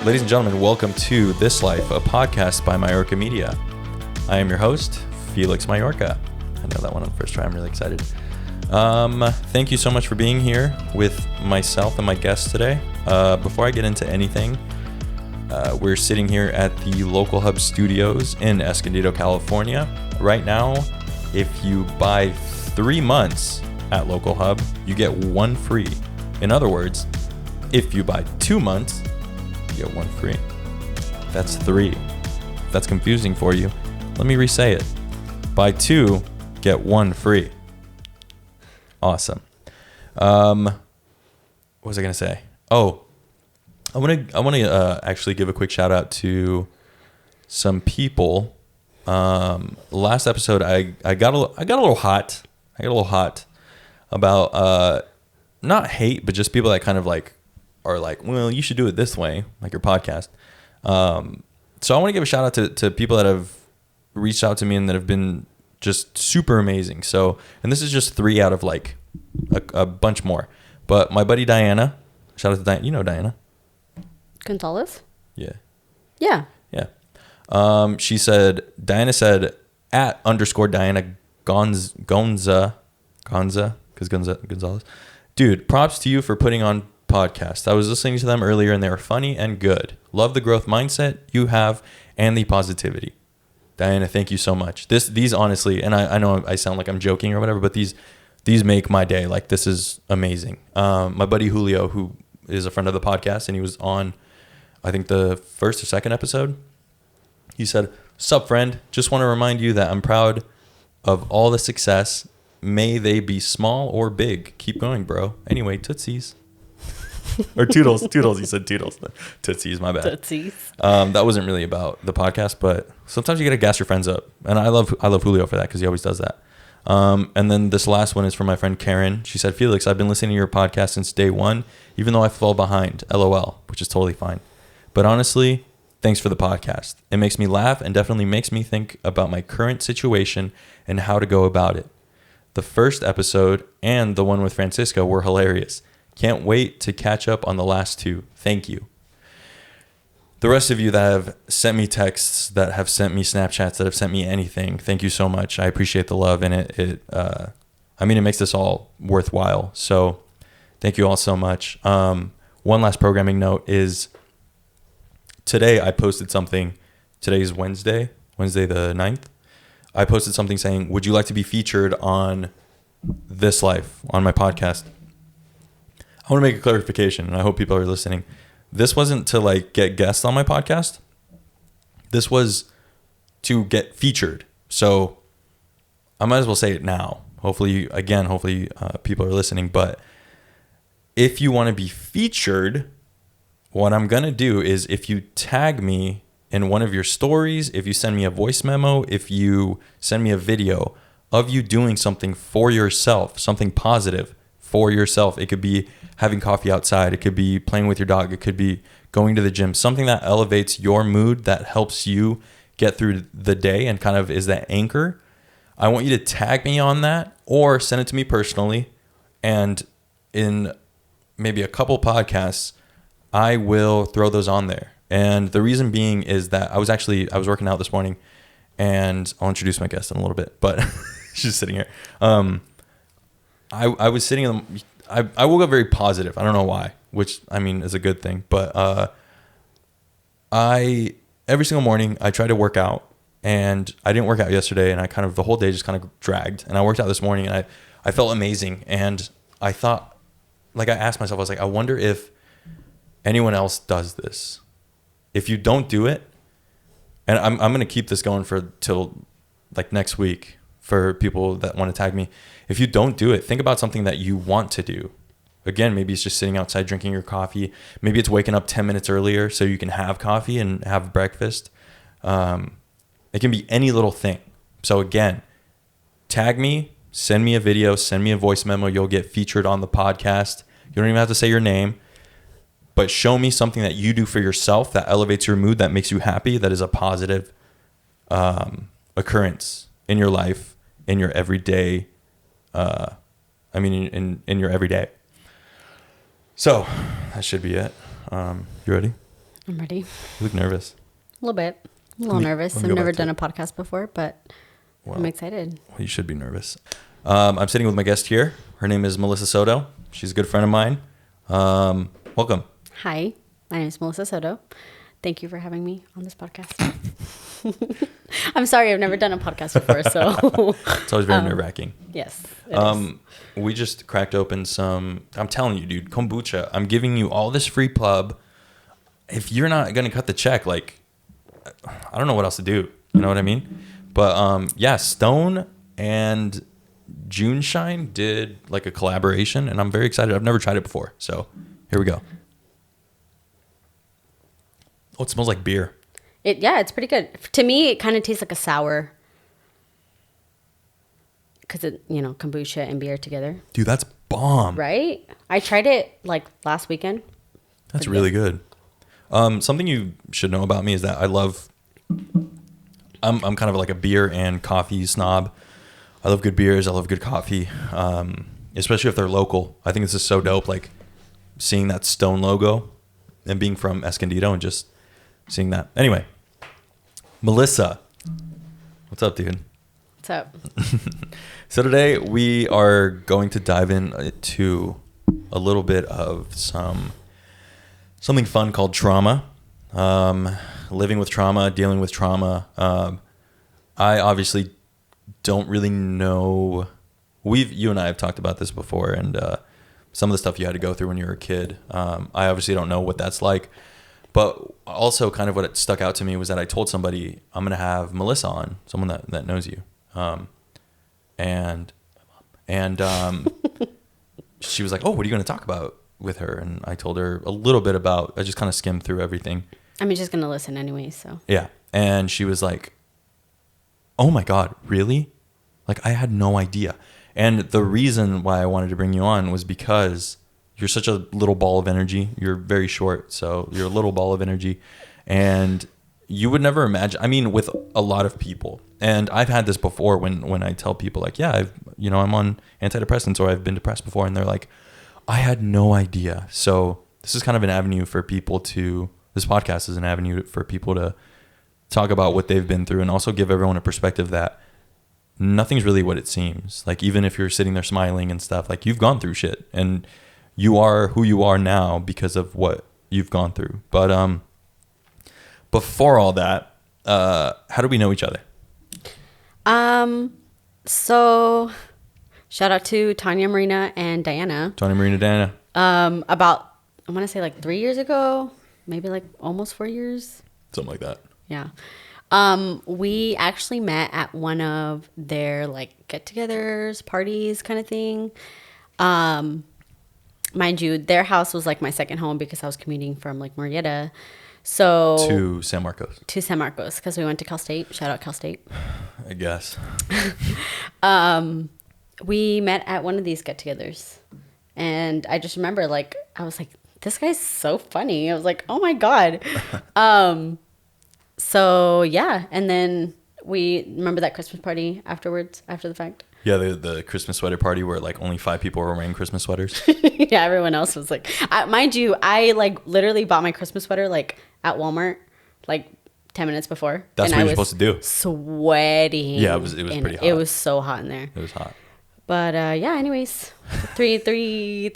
Ladies and gentlemen, welcome to This Life, a podcast by Mayorca Media. I am your host, Felix Mayorca. I know that one on the first try. I'm really excited. Thank you so much for being here with myself and my guests today. Before I get into anything, we're sitting here at the Local Hub Studios in Escondido, California. Right now, if you buy 3 months at Local Hub, you get 1 free. In other words, if you buy 2 months, you get 1 free. That's 3. If that's confusing for you, let me re-say it. Buy 2, get 1 free. Awesome. What was I gonna say? Oh, I want to actually give a quick shout out to some people. Last episode, I got a little hot. I got a little hot about not hate, but just people that kind of like are like, well, you should do it this way, like your podcast. So I want to give a shout out to people that have reached out to me and that have been just super amazing. So, and this is just 3 out of like a bunch more. But my buddy Diana, shout out to Diana. You know Diana Gonzalez? Yeah. Yeah. She said, Diana said, @_Diana Gonza, because Gonzalez. Dude, props to you for putting on podcast. I was listening to them earlier and they were funny and good. Love the growth mindset you have and the positivity. Diana, thank you so much. These honestly, and I know I sound like I'm joking or whatever, but these make my day. Like, this is amazing. My buddy Julio, who is a friend of the podcast, and he was on, I think, the first or second episode. He said, "Sup, friend? Just want to remind you that I'm proud of all the success. May they be small or big. Keep going, bro. Anyway, tootsies." Or toodles. He said toodles. Tootsies, my bad. Tootsies. That wasn't really about the podcast, but sometimes you got to gas your friends up. And I love Julio for that because he always does that. And then this last one is from my friend Karen. She said, "Felix, I've been listening to your podcast since day one, even though I fell behind. LOL," which is totally fine. But honestly, thanks for the podcast. It makes me laugh and definitely makes me think about my current situation and how to go about it. The first episode and the one with Francisco were hilarious. Can't wait to catch up on the last 2. Thank you. The rest of you that have sent me texts, that have sent me Snapchats, that have sent me anything, thank you so much. I appreciate the love, and it makes this all worthwhile. So thank you all so much. One last programming note is today I posted something. Today is Wednesday the 9th. I posted something saying, would you like to be featured on This Life, on my podcast? I want to make a clarification, and I hope people are listening. This wasn't to like get guests on my podcast. This was to get featured. So I might as well say it now. Hopefully people are listening. But if you want to be featured, what I'm going to do is, if you tag me in one of your stories, if you send me a voice memo, if you send me a video of you doing something for yourself, something positive for yourself. It could be having coffee outside. It could be playing with your dog. It could be going to the gym. Something that elevates your mood, that helps you get through the day and kind of is that anchor. I want you to tag me on that or send it to me personally. And in maybe a couple podcasts, I will throw those on there. And the reason being is that I was working out this morning, and I'll introduce my guest in a little bit, but she's sitting here. I was sitting in I woke up very positive. I don't know why, which I mean is a good thing. But every single morning I try to work out, and I didn't work out yesterday, and the whole day just kind of dragged. And I worked out this morning, and I felt amazing. And I thought, like, I asked myself, I was like, I wonder if anyone else does this. If you don't do it, and I'm gonna keep this going till like next week for people that want to tag me. If you don't do it, think about something that you want to do. Again, maybe it's just sitting outside drinking your coffee. Maybe it's waking up 10 minutes earlier so you can have coffee and have breakfast. It can be any little thing. So again, tag me, send me a video, send me a voice memo. You'll get featured on the podcast. You don't even have to say your name, but show me something that you do for yourself that elevates your mood, that makes you happy, that is a positive occurrence in your life, in your everyday, in your everyday. So that should be it. You ready? I'm ready. You look nervous. A little bit. A little nervous. let me I've go never back to done it. a podcast before, but I'm excited. Well, you should be nervous. I'm sitting with my guest here. Her name is Melissa Soto. She's a good friend of mine. Welcome. Hi, my name is Melissa Soto. Thank you for having me on this podcast. I'm sorry, I've never done a podcast before, so It's always very nerve-wracking. yes. It is. We just cracked open some, I'm telling you, dude, kombucha. I'm giving you all this free pub. If you're not going to cut the check, like, I don't know what else to do. You know what I mean? But yeah, Stone and June Shine did like a collaboration, and I'm very excited. I've never tried it before. So here we go. Oh, it smells like beer. It's pretty good. To me, it kind of tastes like a sour. Because kombucha and beer together. Dude, that's bomb. Right? I tried it like last weekend. That's really good. Something you should know about me is that I'm kind of like a beer and coffee snob. I love good beers. I love good coffee, especially if they're local. I think this is so dope, like seeing that Stone logo and being from Escondido and just seeing that. Anyway, Melissa, what's up, dude? What's up? So today we are going to dive into a little bit of something fun called trauma, living with trauma, dealing with trauma. I obviously don't really know. You and I have talked about this before, and some of the stuff you had to go through when you were a kid. I obviously don't know what that's like, but also kind of what it stuck out to me was that I told somebody I'm going to have Melissa on, someone that knows you. And she was like, oh, what are you going to talk about with her? And I told her a little bit about, I just kind of skimmed through everything. I'm just going to listen anyway, so. Yeah. And she was like, oh my God, really? Like, I had no idea. And the reason why I wanted to bring you on was because you're such a little ball of energy. You're very short, so you're a little ball of energy. And you would never imagine, I mean, with a lot of people, and I've had this before when I tell people like, yeah, I'm on antidepressants or I've been depressed before, and they're like, I had no idea. So this is kind of an avenue for people this podcast is an avenue for people to talk about what they've been through and also give everyone a perspective that nothing's really what it seems. Like, even if you're sitting there smiling and stuff, like, you've gone through shit and you are who you are now because of what you've gone through. But before all that, how do we know each other? So shout out to Tanya Marina and Diana. Tony, Marina, Diana. About, I want to say like 3 years ago, maybe like almost 4 years. Something like that. Yeah. We actually met at one of their like get-togethers, parties kind of thing. Mind you, their house was like my second home because I was commuting from like Murrieta. So To San Marcos. Because we went to Cal State. Shout out Cal State. I guess. We met at one of these get-togethers, and I just remember like I was like, this guy's so funny. I was like, oh my God. So yeah, and then we remember that Christmas party afterwards, after the fact. Yeah, the Christmas sweater party where like only 5 people were wearing Christmas sweaters. Yeah, everyone else was like, mind you, I like literally bought my Christmas sweater like at Walmart like 10 minutes before. That's and what you're supposed to do. Sweating. Yeah, it was pretty hot. It was so hot in there. It was hot. But yeah, anyways, three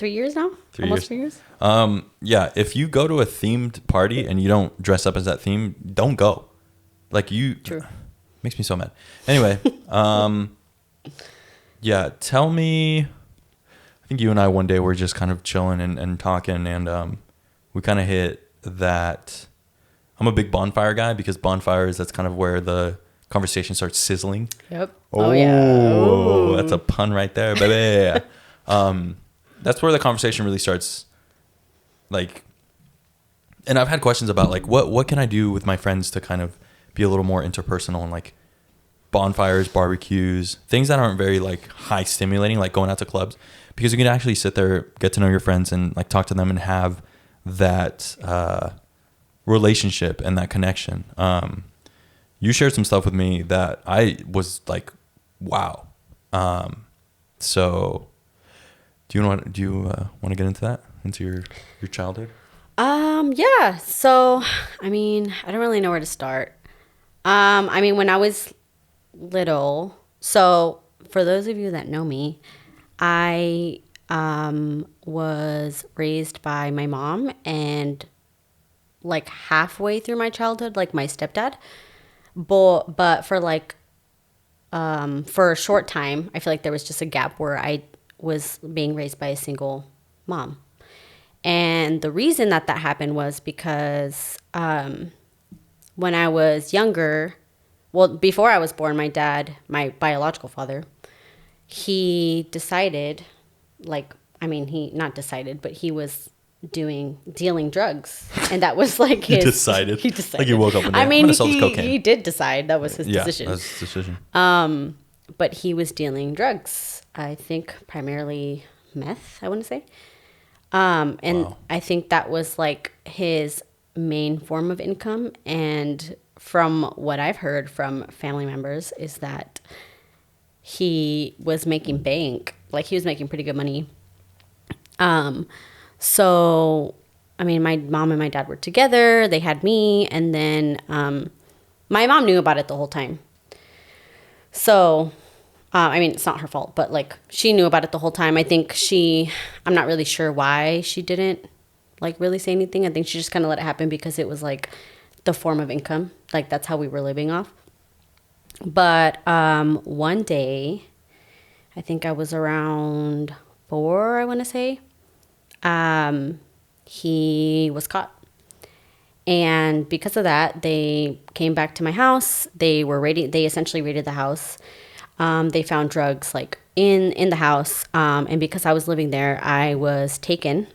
years now. 3 Almost years. 3 years. Yeah, if you go to a themed party and you don't dress up as that theme, don't go. Like, True. Makes me so mad. Anyway, yeah, tell me, I think you and I one day were just kind of chilling and talking, and we kind of hit that. I'm a big bonfire guy because bonfires, that's kind of where the conversation starts sizzling. Yep. Oh, yeah. That's a pun right there, baby. That's where the conversation really starts, like, and I've had questions about like what can I do with my friends to kind of be a little more interpersonal, and like bonfires, barbecues, things that aren't very like high stimulating, like going out to clubs, because you can actually sit there, get to know your friends, and like talk to them and have that relationship and that connection. You shared some stuff with me that I was like, wow. So do you want to get into that, into your childhood? Yeah. So, I mean, I don't really know where to start. I mean, when I was little, so for those of you that know me, I was raised by my mom and like halfway through my childhood, like my stepdad. But for a short time, I feel like there was just a gap where I was being raised by a single mom. And the reason that that happened was because when I was younger, well, before I was born, my dad, my biological father, he decided, like, I mean, he not decided, but he was dealing drugs, and that was like He his. decided. He decided. Like he woke up one day, I I'm mean, gonna sell this cocaine. he did decide. That was his Yeah, decision. that's his decision. But he was dealing drugs. I think primarily meth, I want to say. And Wow. I think that was like his main form of income. And from what I've heard from family members is that he was making bank, like he was making pretty good money. So, I mean, my mom and my dad were together. They had me, and then my mom knew about it the whole time. So, I mean, it's not her fault, but like she knew about it the whole time. I think I'm not really sure why she didn't like really say anything. I think she just kind of let it happen because it was like the form of income. Like that's how we were living off. But one day, I think I was around 4, I want to say, he was caught. And because of that, they came back to my house. They essentially raided the house. They found drugs like in the house. And because I was living there, I was taken.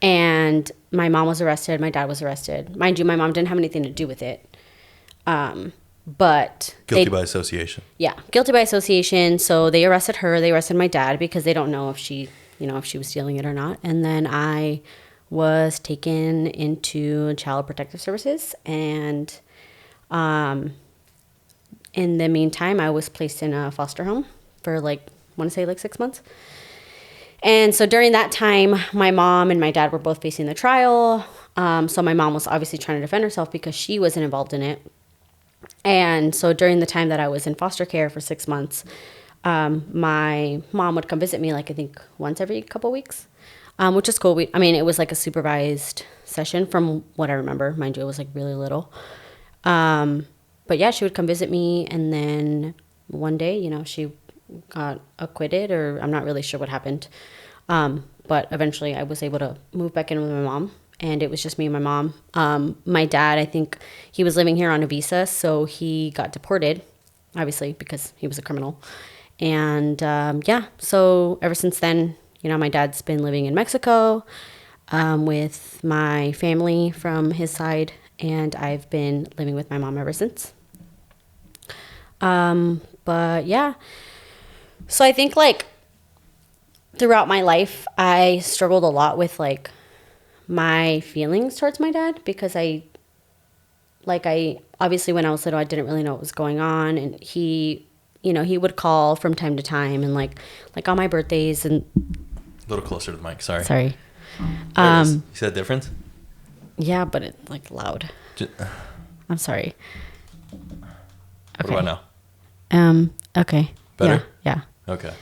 And my mom was arrested. My dad was arrested. Mind you, my mom didn't have anything to do with it. But Guilty by association. Yeah, guilty by association. So they arrested her. They arrested my dad because they don't know if she was stealing it or not. And then I was taken into Child Protective Services, and in the meantime, I was placed in a foster home for I want to say 6 months. And so during that time, my mom and my dad were both facing the trial. So my mom was obviously trying to defend herself because she wasn't involved in it. And so during the time that I was in foster care for 6 months, my mom would come visit me, I think once every couple weeks, which is cool. It was like a supervised session from what I remember. Mind you, it was really little. But yeah, she would come visit me. And then one day, she got acquitted, or I'm not really sure what happened. But eventually I was able to move back in with my mom. And it was just me and my mom. My dad, I think he was living here on a visa, so he got deported, obviously, because he was a criminal. And so ever since then, my dad's been living in Mexico with my family from his side, and I've been living with my mom ever since. But yeah, so I think throughout my life, I struggled a lot with my feelings towards my dad, because I obviously when I was little, I didn't really know what was going on, and he would call from time to time, and like on my birthdays, and A little closer to the mic. Sorry. sorry. There it is. You see that difference? Yeah, but it's loud. I'm sorry. What about now? Okay. Better? Yeah. Okay.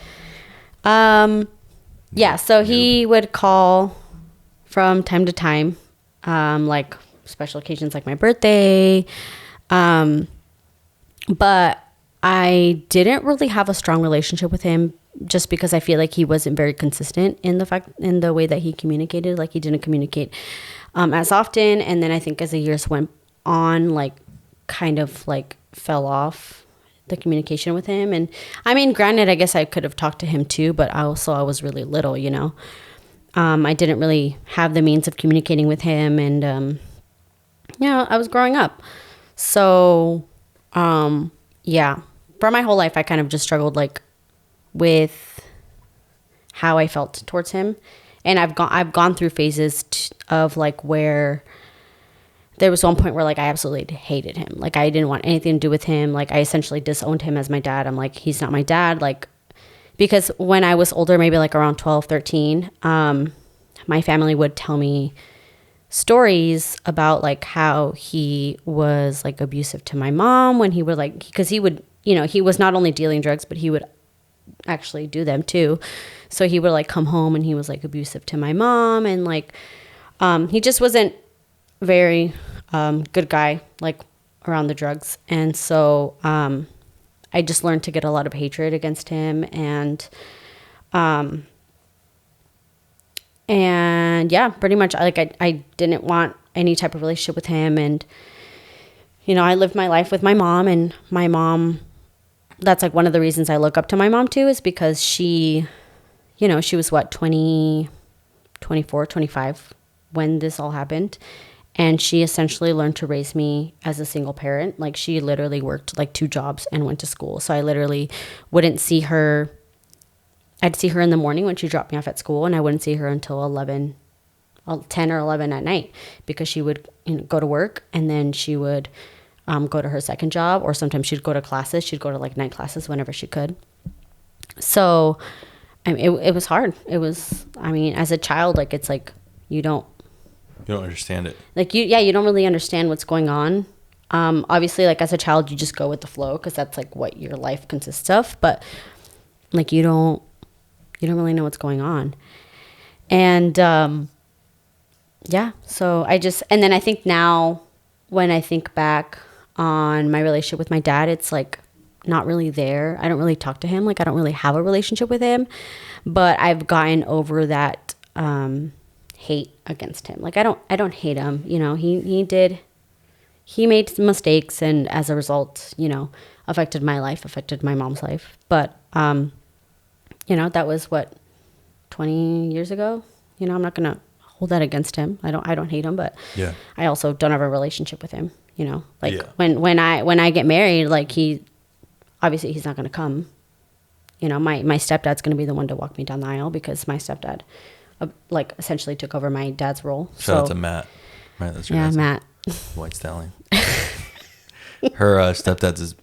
Yeah, so he would call from time to time, special occasions like my birthday. But I didn't really have a strong relationship with him, just because I feel like he wasn't very consistent in the way that he communicated. He didn't communicate as often. And then I think as the years went on, kind of fell off the communication with him. And granted, I guess I could have talked to him too, but I was really little, I didn't really have the means of communicating with him, and I was growing up. So yeah, for my whole life, I kind of just struggled with how I felt towards him. And I've gone through phases of where there was one point where I absolutely hated him. I didn't want anything to do with him. I essentially disowned him as my dad. I'm he's not my dad. Because when I was older, maybe around 12, 13, my family would tell me stories about like how he was like abusive to my mom when he would like, because he would, he was not only dealing drugs, but he would actually do them too. So he would like come home and he was like abusive to my mom, and like he just wasn't very good guy like around the drugs. And so I just learned to get a lot of hatred against him, and yeah, pretty much like I didn't want any type of relationship with him. And I lived my life with my mom, and my mom, that's like one of the reasons I look up to my mom too, is because she was what, 20, 24, 25 when this all happened. And she essentially learned to raise me as a single parent. Like she literally worked like 2 jobs and went to school. So I literally wouldn't see her. I'd see her in the morning when she dropped me off at school, and I wouldn't see her until 10 or 11 at night, because she would go to work, and then she would go to her second job, or sometimes she'd go to classes. She'd go to like night classes whenever she could. So it was hard. It was, as a child, like it's like you don't understand it. Like you don't really understand what's going on. Obviously, like as a child, you just go with the flow because that's like what your life consists of. But like you don't really know what's going on. And yeah, so and then I think now when I think back on my relationship with my dad, it's like not really there. I don't really talk to him. Like I don't really have a relationship with him, but I've gotten over that hate against him. Like I don't hate him. He made some mistakes, and as a result, affected my life, affected my mom's life. But that was what, 20 years ago. I'm not gonna hold that against him. I don't hate him, but yeah, I also don't have a relationship with him. When I get married, like obviously he's not gonna come. My stepdad's gonna be the one to walk me down the aisle, because my stepdad like essentially took over my dad's role. Shout out to Matt. Right, that's your yeah, Matt. White stallion. Her stepdad's is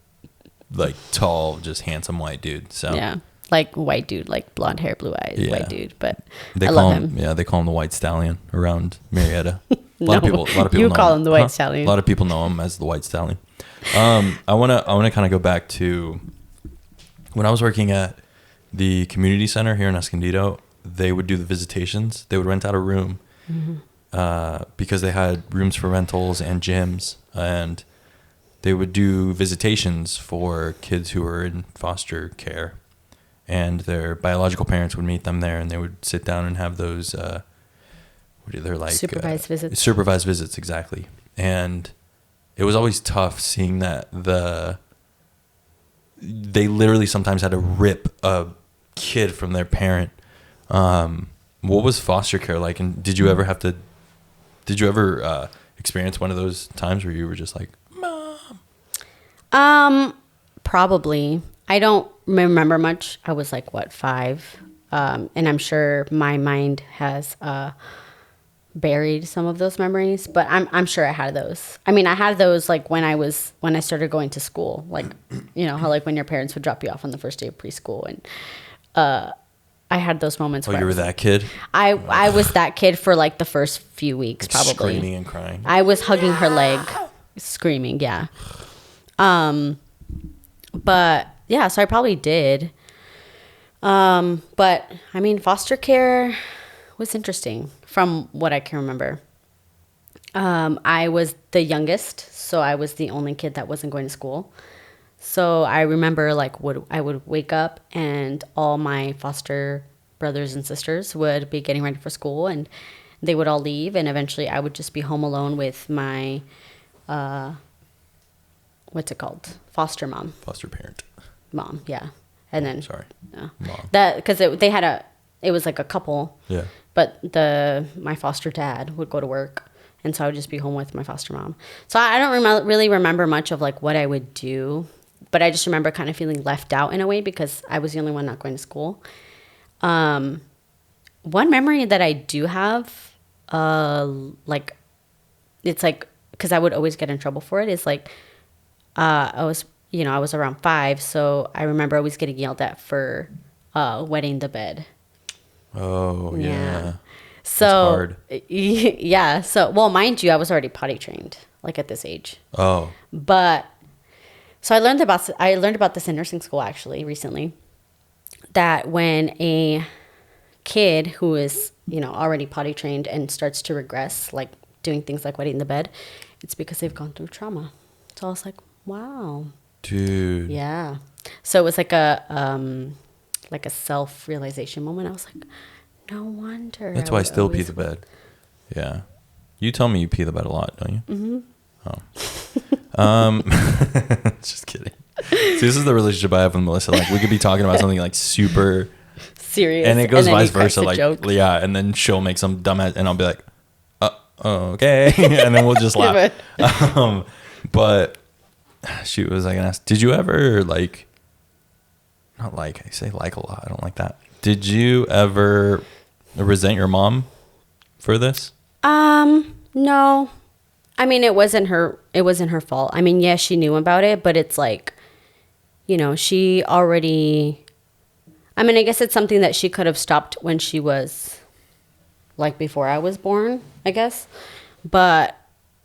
like tall, just handsome white dude. So yeah, like white dude, like blonde hair, blue eyes, white dude. But I love him. Yeah, they call him the White Stallion around Marietta. A lot of people you know call him the White Stallion. A lot of people know him as the White Stallion. I wanna kind of go back to when I was working at the community center here in Escondido. They would do the visitations. They would rent out a room because they had rooms for rentals and gyms, and they would do visitations for kids who were in foster care, and their biological parents would meet them there, and they would sit down and have those they're like supervised visits. Supervised visits, exactly. And it was always tough seeing that they literally sometimes had to rip a kid from their parent. What was foster care like, and did you ever experience one of those times where you were just like, Mom? Probably. I don't remember much. I was like, what, 5? And I'm sure my mind has buried some of those memories, but I'm sure I had those. I had those like when I started going to school, like, how like when your parents would drop you off on the first day of preschool, and I had those moments. Oh, you were that kid? I was that kid for like the first few weeks, probably. Screaming and crying. I was hugging her leg, screaming, yeah. But yeah, so I probably did. But foster care was interesting from what I can remember. I was the youngest, so I was the only kid that wasn't going to school. So I remember like I would wake up and all my foster brothers and sisters would be getting ready for school, and they would all leave, and eventually I would just be home alone with my what's it called? Foster mom. Foster parent. Mom, yeah. And then Mom. That because it was like a couple. Yeah. But my foster dad would go to work, and so I would just be home with my foster mom. So I don't really remember much of like what I would do. But I just remember kind of feeling left out in a way because I was the only one not going to school. One memory that I do have, like, it's like, because I would always get in trouble for it, is like, I was around 5, so I remember always getting yelled at for wetting the bed. Oh, yeah. So hard. Yeah. So, well, mind you, I was already potty trained, like at this age. Oh. But so I learned about this in nursing school actually recently, that when a kid who is, already potty trained and starts to regress, like doing things like wetting the bed, it's because they've gone through trauma. So I was like, wow. Dude. Yeah. So it was like a self-realization moment. I was like, no wonder. That's why I still pee the bed. Yeah. You tell me you pee the bed a lot, don't you? Mm-hmm. Oh. Just kidding. See, this is the relationship I have with Melissa. Like, we could be talking about something like super serious, and it goes and vice versa. Like, joke. yeah, and then she'll make some dumbass, and I'll be like, okay, and then we'll just laugh. But shoot, what was I gonna ask? Did you ever like? Not like I say like a lot. I don't like that. Did you ever resent your mom for this? No. I mean, it wasn't her fault. I mean, yes, she knew about it, but it's like, she already, I mean, I guess it's something that she could have stopped when she was like before I was born, I guess. But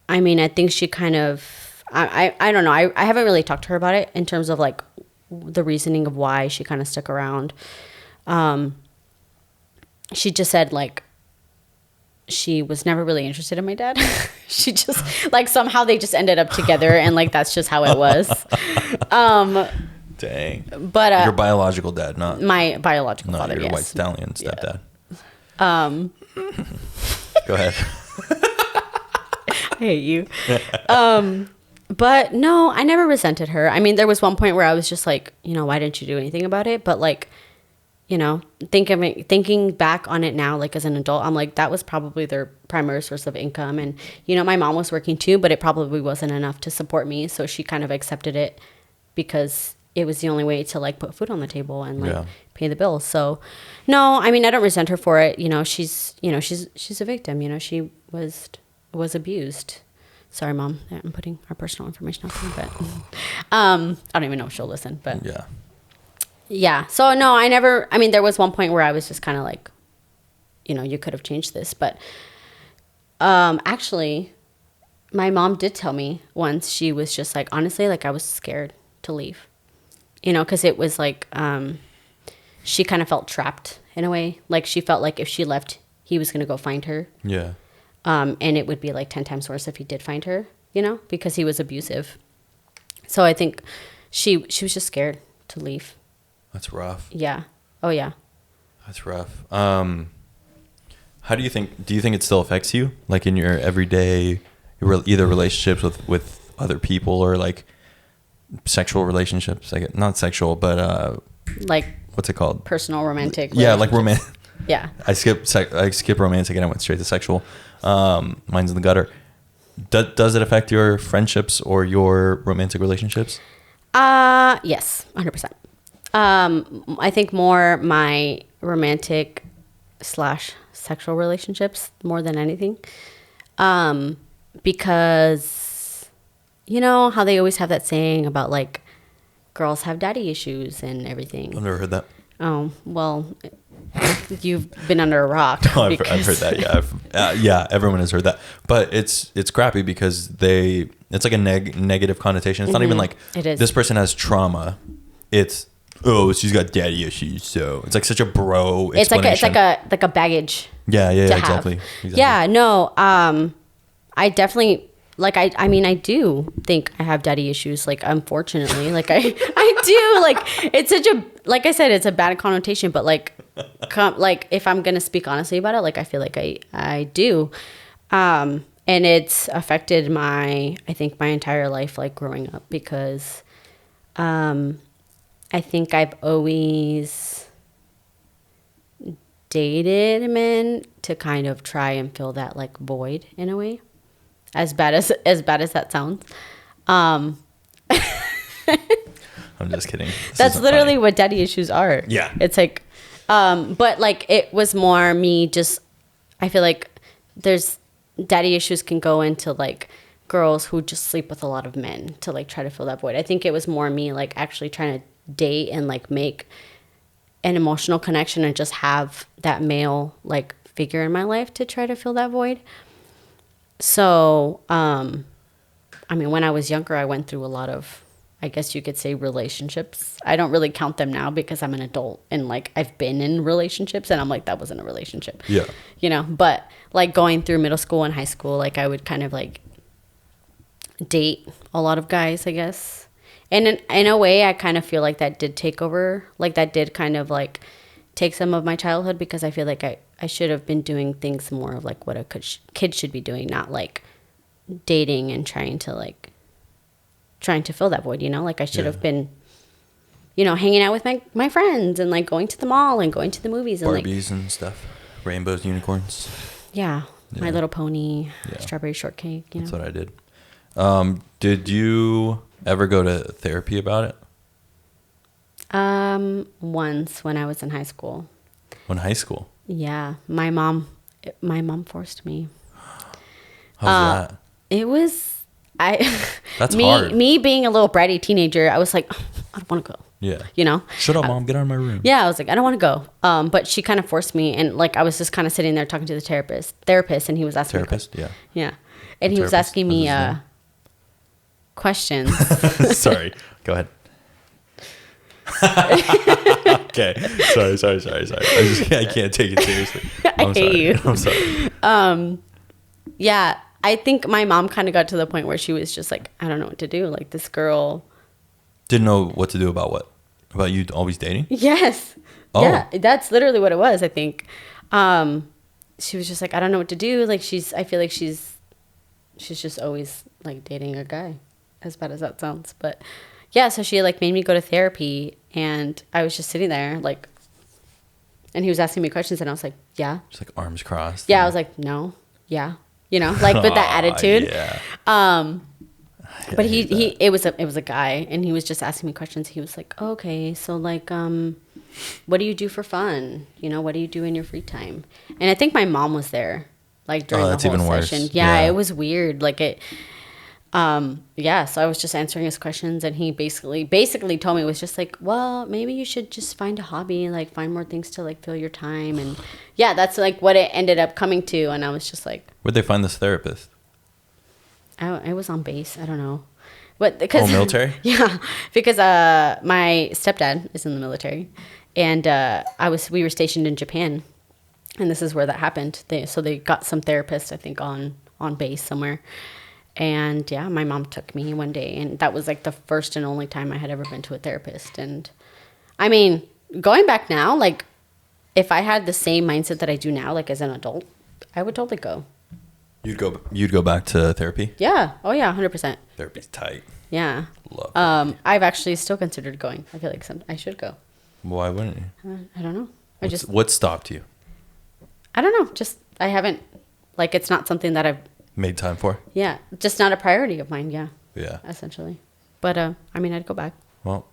I mean, I think she kind of, I don't know. I haven't really talked to her about it in terms of like the reasoning of why she kind of stuck around. She just said like, she was never really interested in my dad. She just like somehow they just ended up together, and like that's just how it was. Dang. But your biological dad, not my biological father. Your yes. white stallion stepdad. Go ahead. I hate you. But no, I never resented her. I mean, there was one point where I was just like, why didn't you do anything about it? But like, thinking back on it now, like as an adult, I'm like, that was probably their primary source of income. And, my mom was working too, but it probably wasn't enough to support me. So she kind of accepted it because it was the only way to like put food on the table and like pay the bills. So no, I mean, I don't resent her for it. She's a victim, she was abused. Sorry, Mom, I'm putting our personal information out there, but I don't even know if she'll listen, but yeah. So no, I mean, there was one point where I was just kind of like, you could have changed this, but actually my mom did tell me once, she was just like, honestly, like I was scared to leave, cause it was like, she kind of felt trapped in a way. Like she felt like if she left, he was going to go find her. Yeah. And it would be like 10 times worse if he did find her, because he was abusive. So I think she was just scared to leave. That's rough. Yeah. Oh yeah. That's rough. How do you think it still affects you? Like in your everyday, either relationships with other people or like sexual relationships? Like not sexual, but like what's it called? Personal romantic. Yeah, like romantic. Yeah. I skip romantic and I went straight to sexual. Mine's in the gutter. Does it affect your friendships or your romantic relationships? Yes, 100%. I think more my romantic / sexual relationships more than anything. Because how they always have that saying about like girls have daddy issues and everything. I've never heard that. Oh, well, you've been under a rock. Oh, I've heard that. Yeah, everyone has heard that. But it's crappy because it's like a negative connotation. It's not even like this person has trauma. It's she's got daddy issues. So it's like such a bro explanation. It's like a baggage. Yeah, exactly. Yeah, no. I definitely I mean I do think I have daddy issues. Like unfortunately, like I do. Like it's such a, like I said, it's a bad connotation. But like if I'm gonna speak honestly about it, like I feel like I do. And it's affected I think my entire life, like growing up, because I think I've always dated men to kind of try and fill that like void in a way, as bad as that sounds. I'm just kidding. That's literally funny. What daddy issues are. Yeah. It's like, but like it was more me just, I feel like there's daddy issues can go into like girls who just sleep with a lot of men to like try to fill that void. I think it was more me like actually trying to date and like make an emotional connection and just have that male like figure in my life to try to fill that void. So, I mean, when I was younger, I went through a lot of, I guess you could say, relationships. I don't really count them now because I'm an adult and like I've been in relationships and I'm like, that wasn't a relationship. Yeah. You know, but like going through middle school and high school, like I would kind of like date a lot of guys, I guess. And in a way, I kind of feel like that did take over, like that did kind of like take some of my childhood because I feel like I should have been doing things more of like what a kid should be doing, not like dating and trying to fill that void, you know? Like I should have been, you know, hanging out with my friends and like going to the mall and going to the movies and Barbies and stuff. Rainbows, unicorns. Yeah. My Little Pony, Strawberry Shortcake, you know? That's what I did. Did you ever go to therapy about it? Once when I was in high school. In high school? Yeah. My mom forced me. How's that? It was, That's hard. Me being a little bratty teenager, I was like, I don't want to go. Yeah. You know? Shut up, Mom. Get out of my room. Yeah. I was like, I don't want to go. But she kind of forced me. And like, I was just kind of sitting there talking to the therapist and he was asking Therapist? Yeah. Yeah. And he was asking me, questions. Sorry. Go ahead. Okay. Sorry. I can't take it seriously. I hate you. I'm sorry. Yeah. I think my mom kind of got to the point where she was just like, I don't know what to do. Like this girl. Didn't know what to do about what? About you always dating? Yes. Oh. Yeah. That's literally what it was, I think. She was just like, I don't know what to do. Like I feel like she's just always like dating a guy, as bad as that sounds. But yeah, so she like made me go to therapy and I was just sitting there like, and he was asking me questions and I was like, yeah. Just like arms crossed. Yeah. I was like, no. Yeah. You know, like with that attitude. Yeah. But it was a guy and he was just asking me questions. He was like, oh, okay, so like, what do you do for fun? You know, what do you do in your free time? And I think my mom was there like during the whole even session. Worse. Yeah, it was weird. Like it, so I was just answering his questions and he basically told me, it was just like, well, maybe you should just find a hobby, like find more things to like fill your time. And yeah, that's like what it ended up coming to. And I was just like, where'd they find this therapist? I was on base. I don't know. But because military? Yeah, because my stepdad is in the military, and we were stationed in Japan, and this is where that happened. They got some therapist, I think, on base somewhere, and yeah, my mom took me one day, and that was like the first and only time I had ever been to a therapist. And I mean, going back now, like if I had the same mindset that I do now, like as an adult, I would totally go. You'd go back to therapy? Yeah. Oh yeah, 100%. Therapy's tight. Yeah. Love therapy. I've actually still considered going. I feel like I should go. Why wouldn't you? I don't know. What stopped you? I don't know. Just I haven't, like, it's not something that I've made time for. Yeah, just not a priority of mine. Yeah. Yeah. Essentially, but I mean, I'd go back. Well,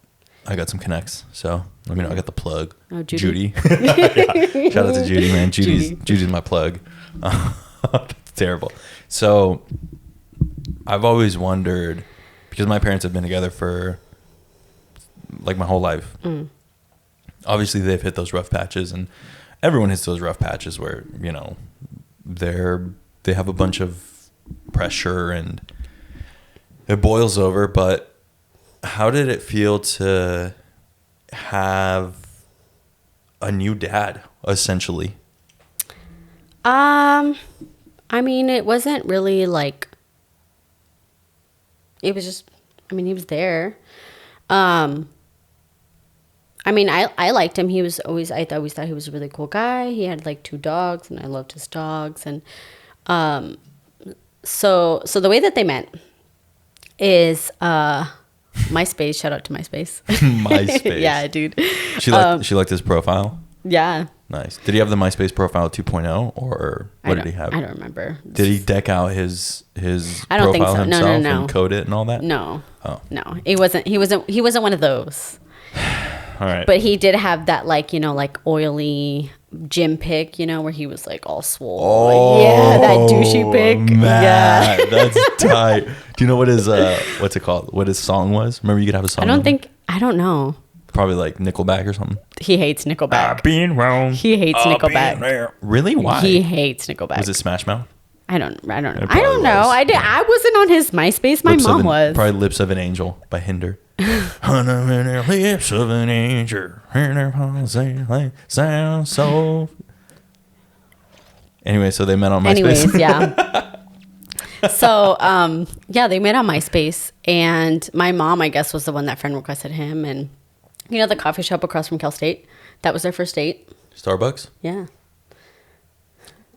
I got some connects, so let me know. I got the plug. Oh, Judy. Yeah. Shout out to Judy, man. Judy's my plug. That's terrible. So I've always wondered, because my parents have been together for like my whole life. Obviously they've hit those rough patches, and everyone hits those rough patches where, you know, they have a bunch of pressure and it boils over. But how did it feel to have a new dad, essentially? I mean, it wasn't really like, it was just, I mean, he was there. I mean, I liked him. I always thought he was a really cool guy. He had like 2 dogs and I loved his dogs. And, so the way that they met is, MySpace, shout out to MySpace. MySpace. Yeah, dude. She liked his profile? Yeah. Nice. Did he have the MySpace profile 2.0 or what did he have? I don't remember. Did he deck out his I don't think profile so. himself No. and code it and all that? No. Oh. No. He wasn't one of those. All right. But he did have that, like, you know, like oily gym pic, you know, where he was like all swole. Oh, yeah, that douchey pic. Man, yeah. That's tight. Do you know what his what's it called? What his song was? Remember, you could have a song. I don't know. Probably like Nickelback or something. He hates Nickelback. I've been wrong. He hates Nickelback. Really? Why? He hates Nickelback. Was it Smash Mouth? I don't know. I don't know. Was. I wasn't on his MySpace. My mom was. Probably Lips of an Angel by Hinder. Lips of an angel. Sound so. Anyway, so they met on MySpace. Yeah. So, they met on MySpace, and my mom, I guess, was the one that friend requested him, and the coffee shop across from Cal State. That was their first date. Starbucks? Yeah.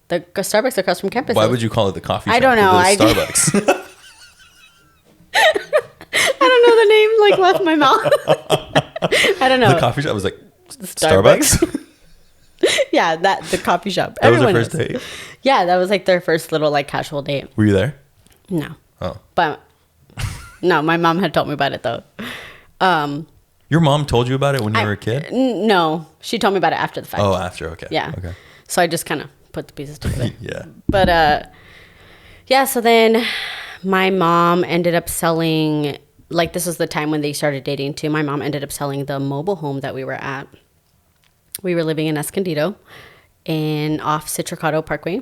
The Starbucks across from campus. Why would you call it the coffee shop? I don't know. Starbucks. I don't know the name, like, left my mouth. I don't know. The coffee shop was like, Starbucks? Yeah, the coffee shop. That was their first date? Yeah, that was like their first little like casual date. Were you there? No. Oh. But no, my mom had told me about it though. Your mom told you about it when you were a kid? No, she told me about it after the fact. Oh, after, okay. Yeah. Okay. So I just kind of put the pieces together. Yeah. But so then my mom ended up selling, like this was the time when they started dating too. My mom ended up selling the mobile home that we were at. We were living in Escondido off Citricado Parkway.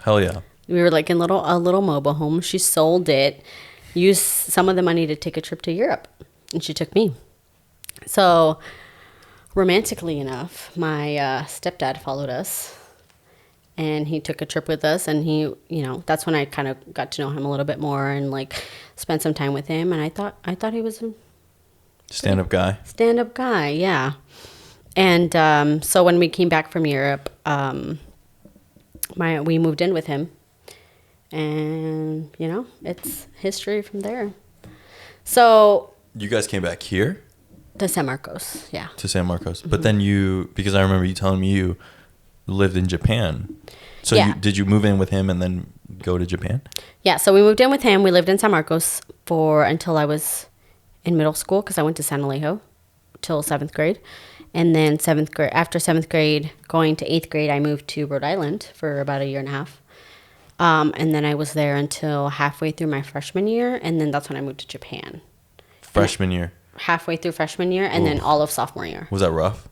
Hell yeah. We were like in a little mobile home. She sold it, used some of the money to take a trip to Europe, and she took me. So romantically enough, my stepdad followed us, and he took a trip with us, and he, that's when I kind of got to know him a little bit more and like spent some time with him, and I thought he was a stand-up guy. Stand-up guy, yeah. And so when we came back from Europe, we moved in with him, and it's history from there. So you guys came back here to San Marcos, yeah. To San Marcos, but then because I remember you telling me you lived in Japan. So yeah. Did you move in with him and then go to Japan? Yeah. So we moved in with him. We lived in San Marcos until I was in middle school because I went to San Alejo till 7th grade. And then after 7th grade, going to 8th grade, I moved to Rhode Island for about a year and a half. And then I was there until halfway through my freshman year. And then that's when I moved to Japan. Freshman year? Halfway through freshman year and then all of sophomore year. Was that rough?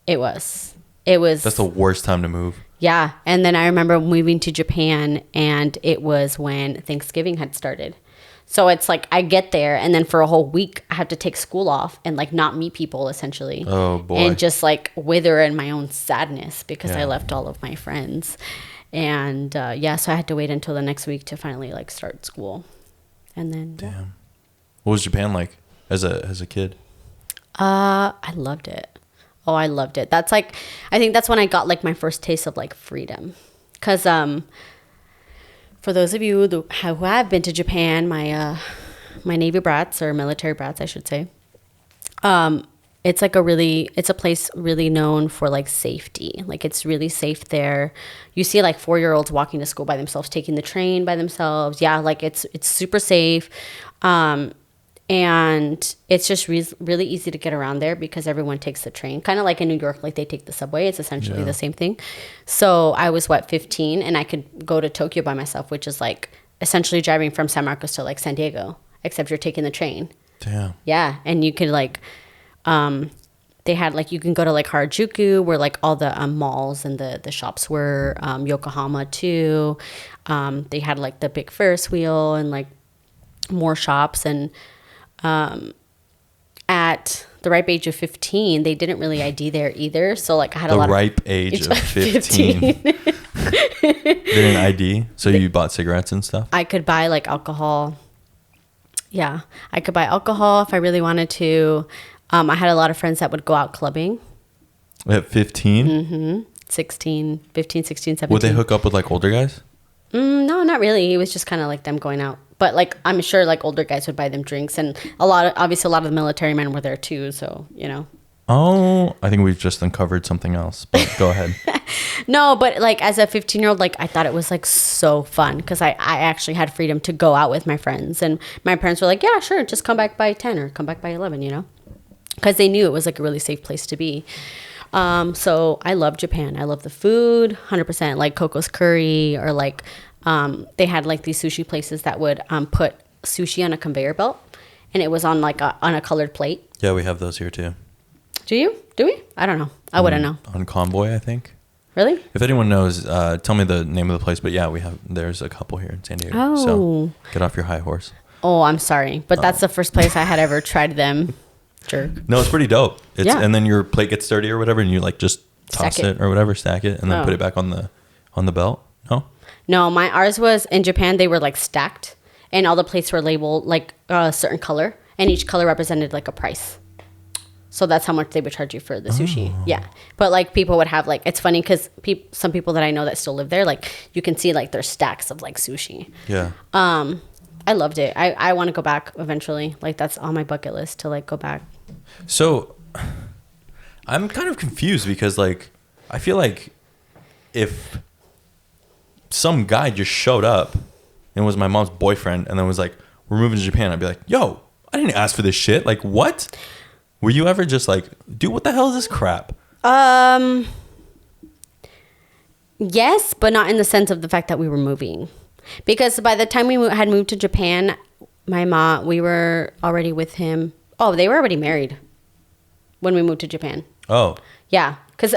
It was. That's the worst time to move. Yeah. And then I remember moving to Japan, and it was when Thanksgiving had started. So it's like I get there, and then for a whole week I have to take school off and like not meet people essentially. Oh boy. And just like wither in my own sadness because I left all of my friends. And so I had to wait until the next week to finally like start school. And then damn. What was Japan like as a kid? I loved it. Oh, I loved it. That's like, I think that's when I got like my first taste of like freedom. Cause for those of you who have been to Japan, my Navy brats, or military brats, I should say, it's like it's a place really known for like safety. Like it's really safe there. You see like 4-year-olds walking to school by themselves, taking the train by themselves. Yeah, like it's super safe. And it's just really easy to get around there because everyone takes the train. Kind of like in New York, like they take the subway. It's essentially the same thing. So I was 15, and I could go to Tokyo by myself, which is like essentially driving from San Marcos to like San Diego, except you're taking the train. Damn. Yeah, and you could like, they had like, you can go to like Harajuku, where like all the malls and the shops were, Yokohama too. They had like the big Ferris wheel and like more shops. And at the ripe age of 15, they didn't really ID there either. So like I had a lot of... The ripe age of 15. They didn't ID? So you bought cigarettes and stuff? I could buy like alcohol. Yeah. I could buy alcohol if I really wanted to. I had a lot of friends that would go out clubbing. At 15? Mm-hmm. 15, 16, 17. Would they hook up with like older guys? No, not really. It was just kind of like them going out. But like, I'm sure like older guys would buy them drinks, and obviously a lot of the military men were there too. So, Oh, I think we've just uncovered something else, but go ahead. No, but like as a 15-year-old, like I thought it was like so fun because I actually had freedom to go out with my friends, and my parents were like, yeah, sure. Just come back by 10 or come back by 11, because they knew it was like a really safe place to be. So I love Japan. I love the food, 100%, like Coco's curry, or like, they had like these sushi places that would put sushi on a conveyor belt, and it was on like on a colored plate. Yeah, we have those here too. Do you? Do we? I don't know. I wouldn't know. On Convoy, I think. Really? If anyone knows, tell me the name of the place. But yeah, there's a couple here in San Diego. Oh. So get off your high horse. Oh, I'm sorry. But that's the first place I had ever tried them. Jerk. No, it's pretty dope. Yeah. And then your plate gets dirty or whatever, and you like just toss it or whatever, stack it, and then put it back on the belt. No, ours was in Japan. They were like stacked, and all the plates were labeled like a certain color, and each color represented like a price. So that's how much they would charge you for the sushi. Oh. Yeah. But like people would have like, it's funny because some people that I know that still live there, like you can see like there's stacks of like sushi. Yeah. I loved it. I want to go back eventually. Like that's on my bucket list to like go back. So I'm kind of confused because like, I feel like if some guy just showed up and was my mom's boyfriend and then was like, we're moving to Japan, I'd be like, yo, I didn't ask for this shit. Like what? Were you ever just like, dude, what the hell is this crap? Yes, but not in the sense of the fact that we were moving. Because by the time we had moved to Japan, we were already with him. Oh, they were already married when we moved to Japan. Oh. Yeah. Because,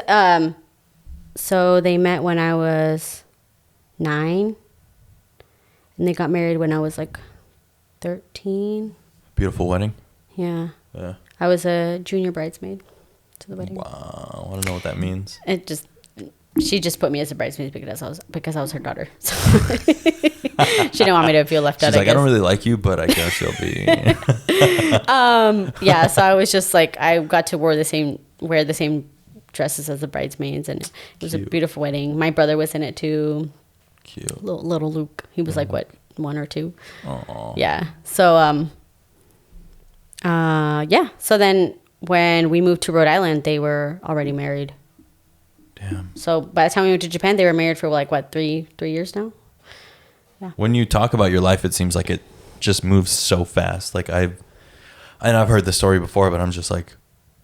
so they met when I was 9. And they got married when I was like 13. Beautiful wedding. Yeah. Yeah. I was a junior bridesmaid to the wedding. Wow, I want to know what that means. She just put me as a bridesmaid because I was her daughter. So she didn't want me to feel left out. She's like, I don't really like you, but I guess you'll be. Yeah, so I was just like, I got to wear the same dresses as the bridesmaids, and it was a beautiful wedding. My brother was in it too. Cute. Little Luke. He was like what, 1 or 2? Aww. Yeah. So yeah. So then when we moved to Rhode Island, they were already married. Damn. So by the time we went to Japan, they were married for like what, 3 years now? Yeah. When you talk about your life, it seems like it just moves so fast. Like I've heard the story before, but I'm just like,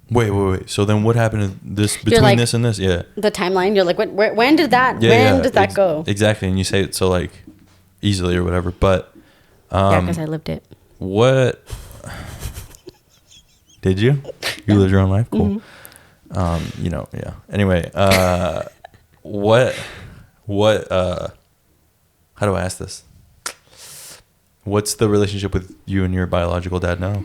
wait. So then what happened to this between like, this and this? Yeah. The timeline. You're like, when did that? Yeah, when did that go? Exactly. And you say it so like easily or whatever, but yeah, because I lived it. What? Did you? You lived your own life? Cool. Mm-hmm. Yeah. Anyway, what, how do I ask this? What's the relationship with you and your biological dad now?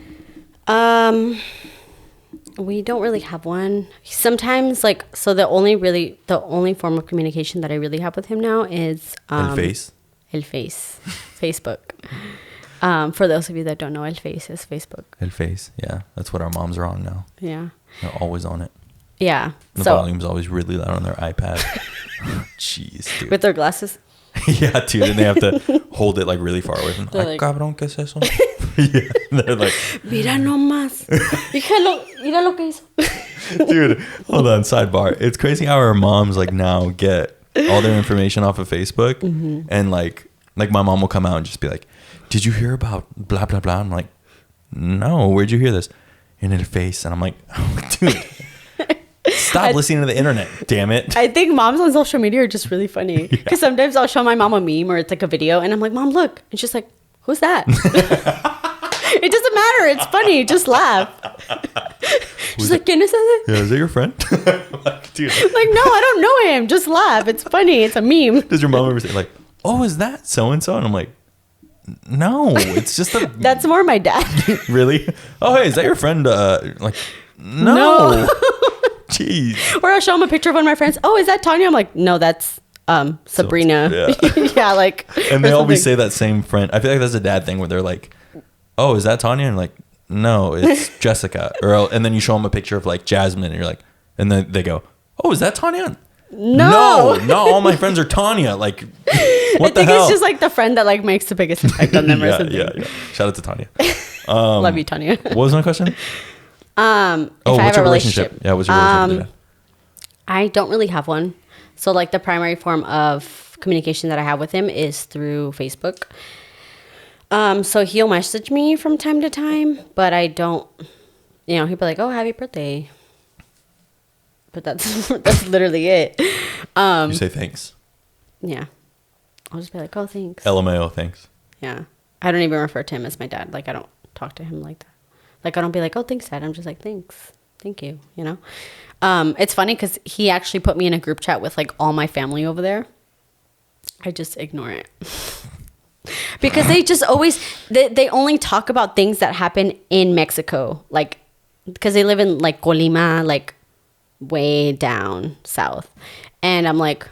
We don't really have one. Sometimes the only form of communication that I really have with him now is, El Face? El Face. Facebook. For those of you that don't know, El Face is Facebook. El Face, yeah. That's what our moms are on now. Yeah. They're always on it. Yeah. The volume's always really loud on their iPad. Jeez, dude. With their glasses? Yeah, dude. And they have to hold it like really far away from them. Ay, cabrón, ¿qué es eso? Yeah. They're like, mira nomás. Mira lo que hizo. Dude, hold on. Sidebar. It's crazy how our moms like now get all their information off of Facebook. Mm-hmm. And like my mom will come out and just be like, did you hear about blah, blah, blah? I'm like, no, where'd you hear this? In El Face. And I'm like, oh, dude. Stop listening to the internet, damn it. I think moms on social media are just really funny. Because sometimes I'll show my mom a meme or it's like a video and I'm like, Mom, look. And she's like, who's that? It doesn't matter. It's funny. Just laugh. She's like, ¿Quién es ese? Yeah, is that your friend? Like, dude. Like, no, I don't know him. Just laugh. It's funny. It's a meme. Does your mom ever say like, oh, is that so-and-so? And I'm like, no, it's just a... That's more my dad. Really? Oh, hey, is that your friend? Like, no. Jeez. Or I'll show him a picture of one of my friends. Oh, is that Tanya? I'm like, no, that's Sabrina. So, yeah. Yeah, like. And they always say that same friend. I feel like that's a dad thing where they're like, oh, is that Tanya? And like, no, it's Jessica. And then you show them a picture of like Jasmine and you're like, and then they go, oh, is that Tanya? No, all my friends are Tanya. Like, what the hell? I think it's just like the friend that like makes the biggest impact on them or something. Yeah. Shout out to Tanya. Love you, Tanya. What was my question? What's your relationship? Yeah, what's your relationship? I don't really have one. So like the primary form of communication that I have with him is through Facebook. So he'll message me from time to time, but I don't, he'll be like, oh, happy birthday. But that's literally it. You say thanks. Yeah. I'll just be like, oh, thanks. LMAO, thanks. Yeah. I don't even refer to him as my dad. Like I don't talk to him like that. Like I don't be like, oh, thanks, Dad. I'm just like, thanks. thank you. You know, it's funny because he actually put me in a group chat with like all my family over there. I just ignore it. Because they just always, they only talk about things that happen in Mexico. Like, because they live in like Colima, like way down south. And I'm like,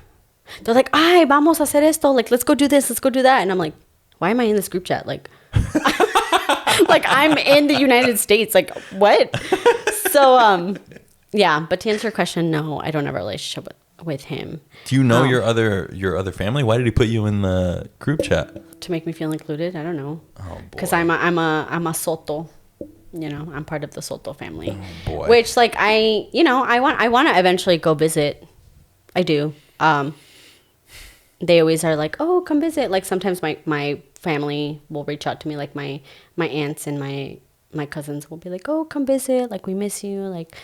they're like, ay, vamos a hacer esto. Like, let's go do this. Let's go do that. And I'm like, why am I in this group chat? Like, like I'm in the United States. Like, what? So, yeah. But to answer your question, no, I don't have a relationship with him. Do you know your other family? Why did he put you in the group chat? To make me feel included. I don't know. Oh boy. Because I'm a Soto. You know, I'm part of the Soto family. Oh boy. Which like I want to eventually go visit. I do. They always are like, oh, come visit. Like sometimes my family will reach out to me, like my aunts and my cousins will be like, oh, come visit. Like we miss you. Like,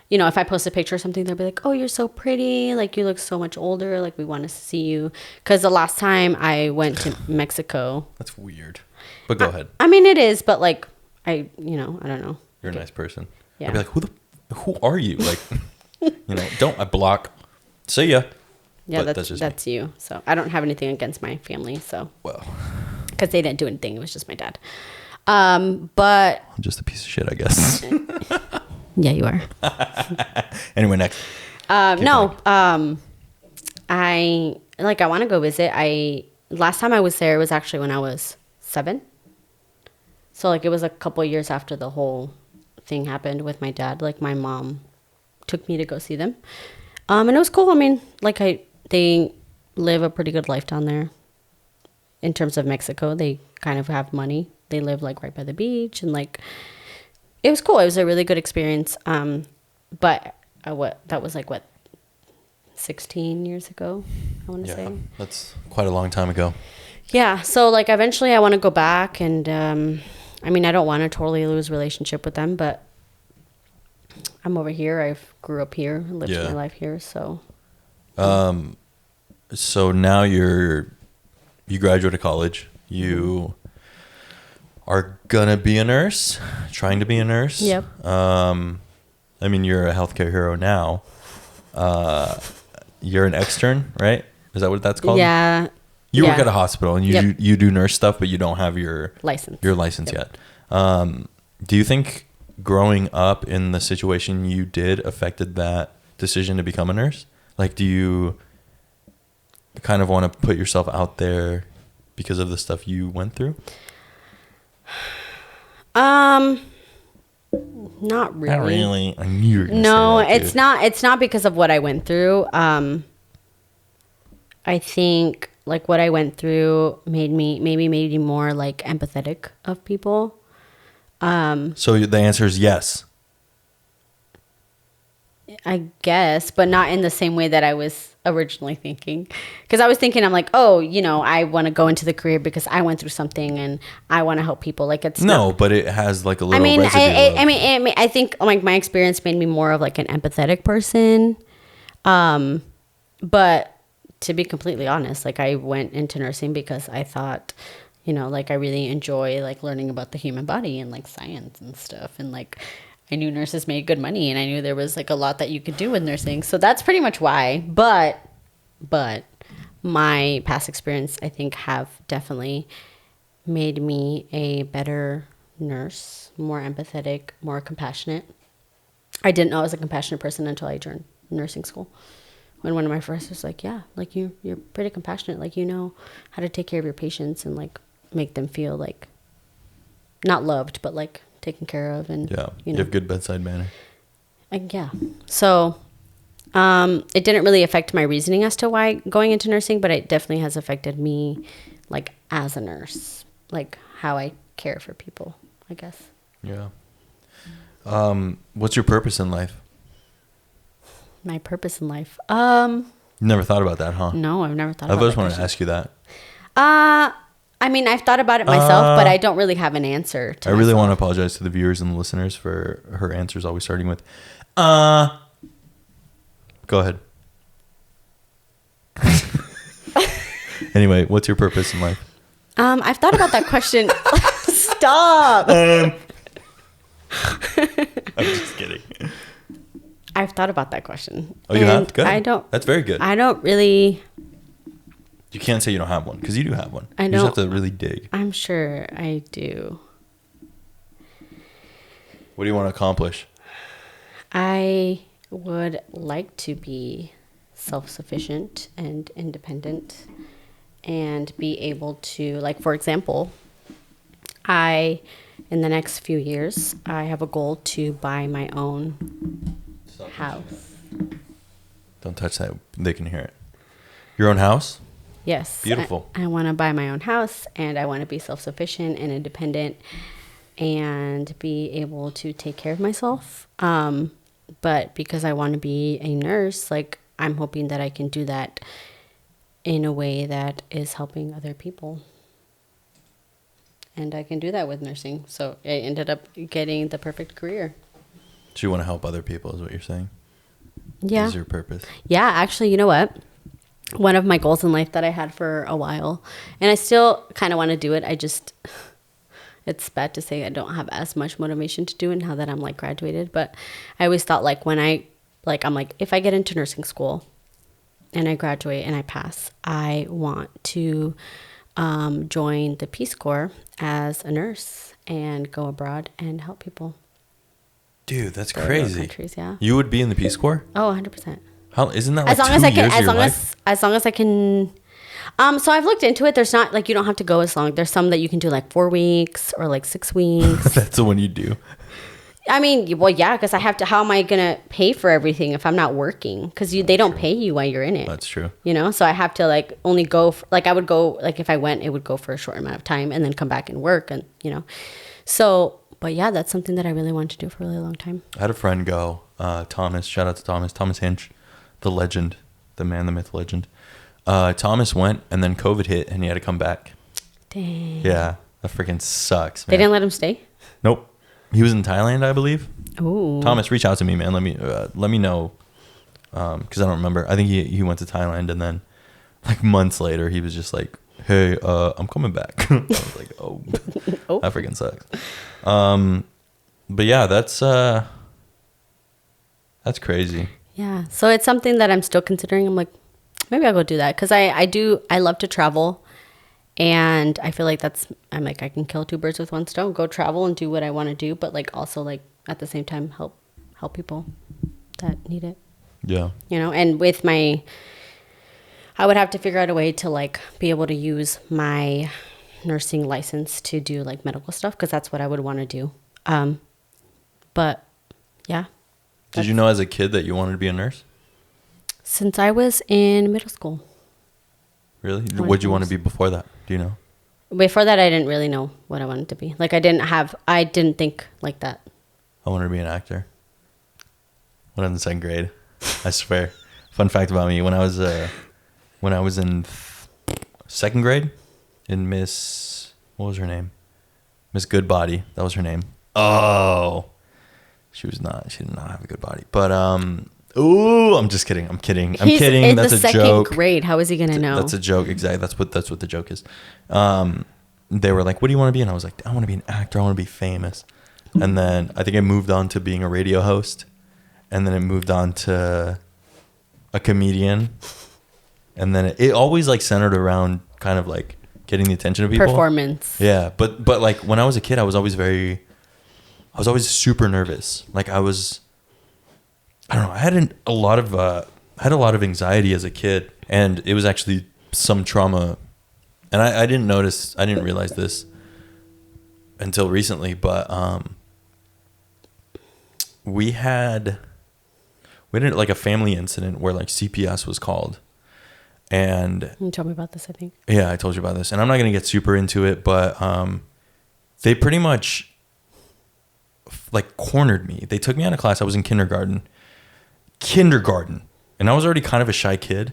you know, if I post a picture or something, they'll be like, oh, you're so pretty. Like, you look so much older. Like, we want to see you. Because the last time I went to Mexico. That's weird. But go ahead. I mean, it is. But, like, I don't know. You're a nice person. Yeah. I'd be like, who are you? Like, you know, I block. See ya. Yeah, but that's you. So, I don't have anything against my family. So. Well. Because they didn't do anything. It was just my dad. But. I'm just a piece of shit, I guess. Yeah, you are. Anyway, next. I want to go visit. Last time I was there was actually when I was 7. So like it was a couple of years after the whole thing happened with my dad. Like my mom took me to go see them. And it was cool. I mean, like they live a pretty good life down there. In terms of Mexico, they kind of have money. They live like right by the beach and like it was cool. It was a really good experience. But that was like 16 years ago, I want to say. That's quite a long time ago. Yeah. So like eventually I want to go back and I mean, I don't want to totally lose relationship with them, but I'm over here. I grew up here, lived my life here, so so now you graduated college. You are gonna be a nurse, trying to be a nurse. Yep. I mean, you're a healthcare hero now. You're an extern, right? Is that what that's called? Yeah. You work at a hospital and you do nurse stuff, but you don't have your license. Yet. Do you think growing up in the situation you did affected that decision to become a nurse? Like, do you kind of want to put yourself out there because of the stuff you went through? Not really. Not really. I knew you were gonna No, say that, it's not. It's not because of what I went through. I think like what I went through made me more like empathetic of people. So the answer is yes. I guess, but not in the same way that I was originally thinking. Because I was thinking, I'm like, oh, you know, I want to go into the career because I went through something and I want to help people. Like it's but it has like a little. I think like my experience made me more of like an empathetic person. But to be completely honest, like I went into nursing because I thought, you know, like I really enjoy like learning about the human body and like science and stuff, and like I knew nurses made good money and I knew there was like a lot that you could do with nursing. So that's pretty much why. But my past experience, I think, have definitely made me a better nurse, more empathetic, more compassionate. I didn't know I was a compassionate person until I joined nursing school. When one of my professors was like, yeah, like you're pretty compassionate. Like, you know how to take care of your patients and like make them feel like not loved, but like taken care of. And you have good bedside manner. Yeah. So it didn't really affect my reasoning as to why going into nursing, but it definitely has affected me like as a nurse, like how I care for people, I guess. Yeah. What's your purpose in life? My purpose in life. Never thought about that, huh? No, I've never thought about that. I always wanted to ask you that. I mean, I've thought about it myself, but I don't really have an answer to I really want to apologize to the viewers and the listeners for her answers always starting with, Go ahead. Anyway, what's your purpose in life? I've thought about that question. Stop. I'm just kidding. I've thought about that question. Oh, you have? Good. I don't. That's very good. I don't really. You can't say you don't have one because you do have one. I You don't. just have to really dig. I'm sure I do. What do you want to accomplish? I would like to be self-sufficient and independent and be able to, like, for example, in the next few years, I have a goal to buy my own house. Don't touch that. They can hear it. Your own house? Yes. Beautiful. I want to buy my own house, and I want to be self-sufficient and independent and be able to take care of myself. But because I want to be a nurse, like, I'm hoping that I can do that in a way that is helping other people. And I can do that with nursing. So I ended up getting the perfect career. So you want to help other people is what you're saying? Yeah. This is your purpose? Yeah, actually, you know what? One of my goals in life that I had for a while, and I still kind of want to do it. It's bad to say I don't have as much motivation to do it now that I'm like graduated, but I always thought like I'm like, if I get into nursing school and I graduate and I pass, I want to join the Peace Corps as a nurse and go abroad and help people. Dude, that's Third world crazy. countries, yeah. You would be in the Peace Corps? Oh, 100%. How isn't that like As long 2 as I years can, of your life? as long as I can. So I've looked into it. There's not like you don't have to go as long. There's some that you can do like 4 weeks or like 6 weeks. That's the one you do. I mean, well, yeah, because I have to. How am I gonna pay for everything if I'm not working? Because they don't pay you while you're in it. That's true. You know, so I have to like only go. I would go like if I went, it would go for a short amount of time and then come back and work, and you know. So, but yeah, that's something that I really wanted to do for a really long time. I had a friend go, Thomas. Shout out to Thomas Hinch, the legend, the man, the myth, legend. Thomas went, and then COVID hit, and he had to come back. Dang. Yeah, that freaking sucks, man. They didn't let him stay? Nope. He was in Thailand, I believe. Ooh. Thomas, reach out to me, man. Let me know, because I don't remember. I think he went to Thailand, and then like months later, he was just like, "Hey, I'm coming back." I was like, "Oh, Oh. that freaking sucks." But yeah, that's crazy. Yeah. So it's something that I'm still considering. I'm like, maybe I'll go do that. Because I love to travel. And I feel like I'm like, I can kill 2 birds with 1 stone. Go travel and do what I want to do. But like also like at the same time, help people that need it. Yeah. You know, and I would have to figure out a way to like be able to use my nursing license to do like medical stuff. Because that's what I would want to do. But yeah. Did you know as a kid that you wanted to be a nurse? Since I was in middle school. Really? What'd you want to be before that? Do you know? Before that, I didn't really know what I wanted to be. Like, I didn't think like that. I wanted to be an actor. When I was in 2nd grade. I swear. Fun fact about me, when I was in 2nd grade, in what was her name? Miss Goodbody. That was her name. Oh. She did not have a good body. But, ooh, I'm just kidding. I'm kidding. He's in That's the a joke. 2nd grade. How is he going to know? That's a joke. Exactly. That's what the joke is. They were like, "What do you want to be?" And I was like, "I want to be an actor. I want to be famous." And then I think I moved on to being a radio host, and then it moved on to a comedian, and then it always like centered around kind of like getting the attention of people. Performance. Yeah, but like when I was a kid, I was always super nervous. Like I don't know. I had a lot of anxiety as a kid, and it was actually some trauma. And I didn't realize this until recently, but we had like a family incident where like CPS was called, and You told me about this, I think. yeah, I told you about this, and I'm not gonna get super into it, but they pretty much like cornered me. They took me out of class. I was in kindergarten, and I was already kind of a shy kid.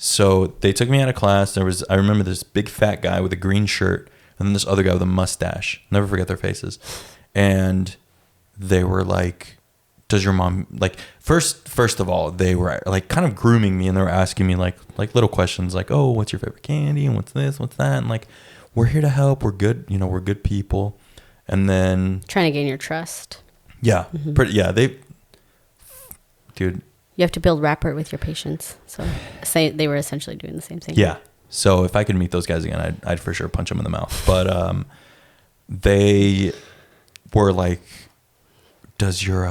So they took me out of class. I remember this big fat guy with a green shirt, and then this other guy with a mustache. Never forget their faces. And they were like, "Does your mom like?" First of all, they were like kind of grooming me, and they were asking me like little questions, like, "Oh, what's your favorite candy? And what's this? What's that?" And like, "We're here to help. We're good. You know, we're good people." And then Trying to gain your trust. yeah, Mm-hmm. yeah, dude. You have to build rapport with your patients. So they were essentially doing the same thing. Yeah. So if I could meet those guys again, I'd for sure punch them in the mouth. But they were like, does your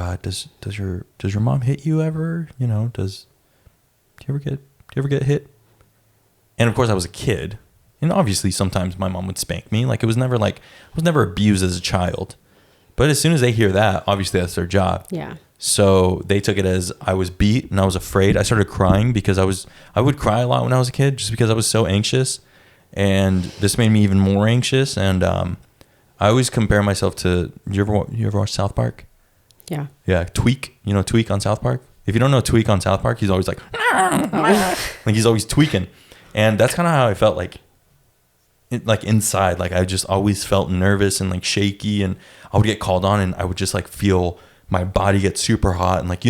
mom hit you ever? You know, do you ever get hit? And of course I was a kid. And obviously sometimes my mom would spank me. Like I was never abused as a child. But as soon as they hear that, obviously that's their job. Yeah. So they took it as I was beat and I was afraid. I started crying because I would cry a lot when I was a kid just because I was so anxious. And this made me even more anxious. And I always compare myself to, you ever watch South Park? Yeah. Yeah. Tweak. You know Tweak on South Park? If you don't know Tweak on South Park, he's always like, like he's always tweaking. And that's kind of how I felt like inside. Like I just always felt nervous and like shaky, and I would get called on and I would just like feel my body get super hot. And like,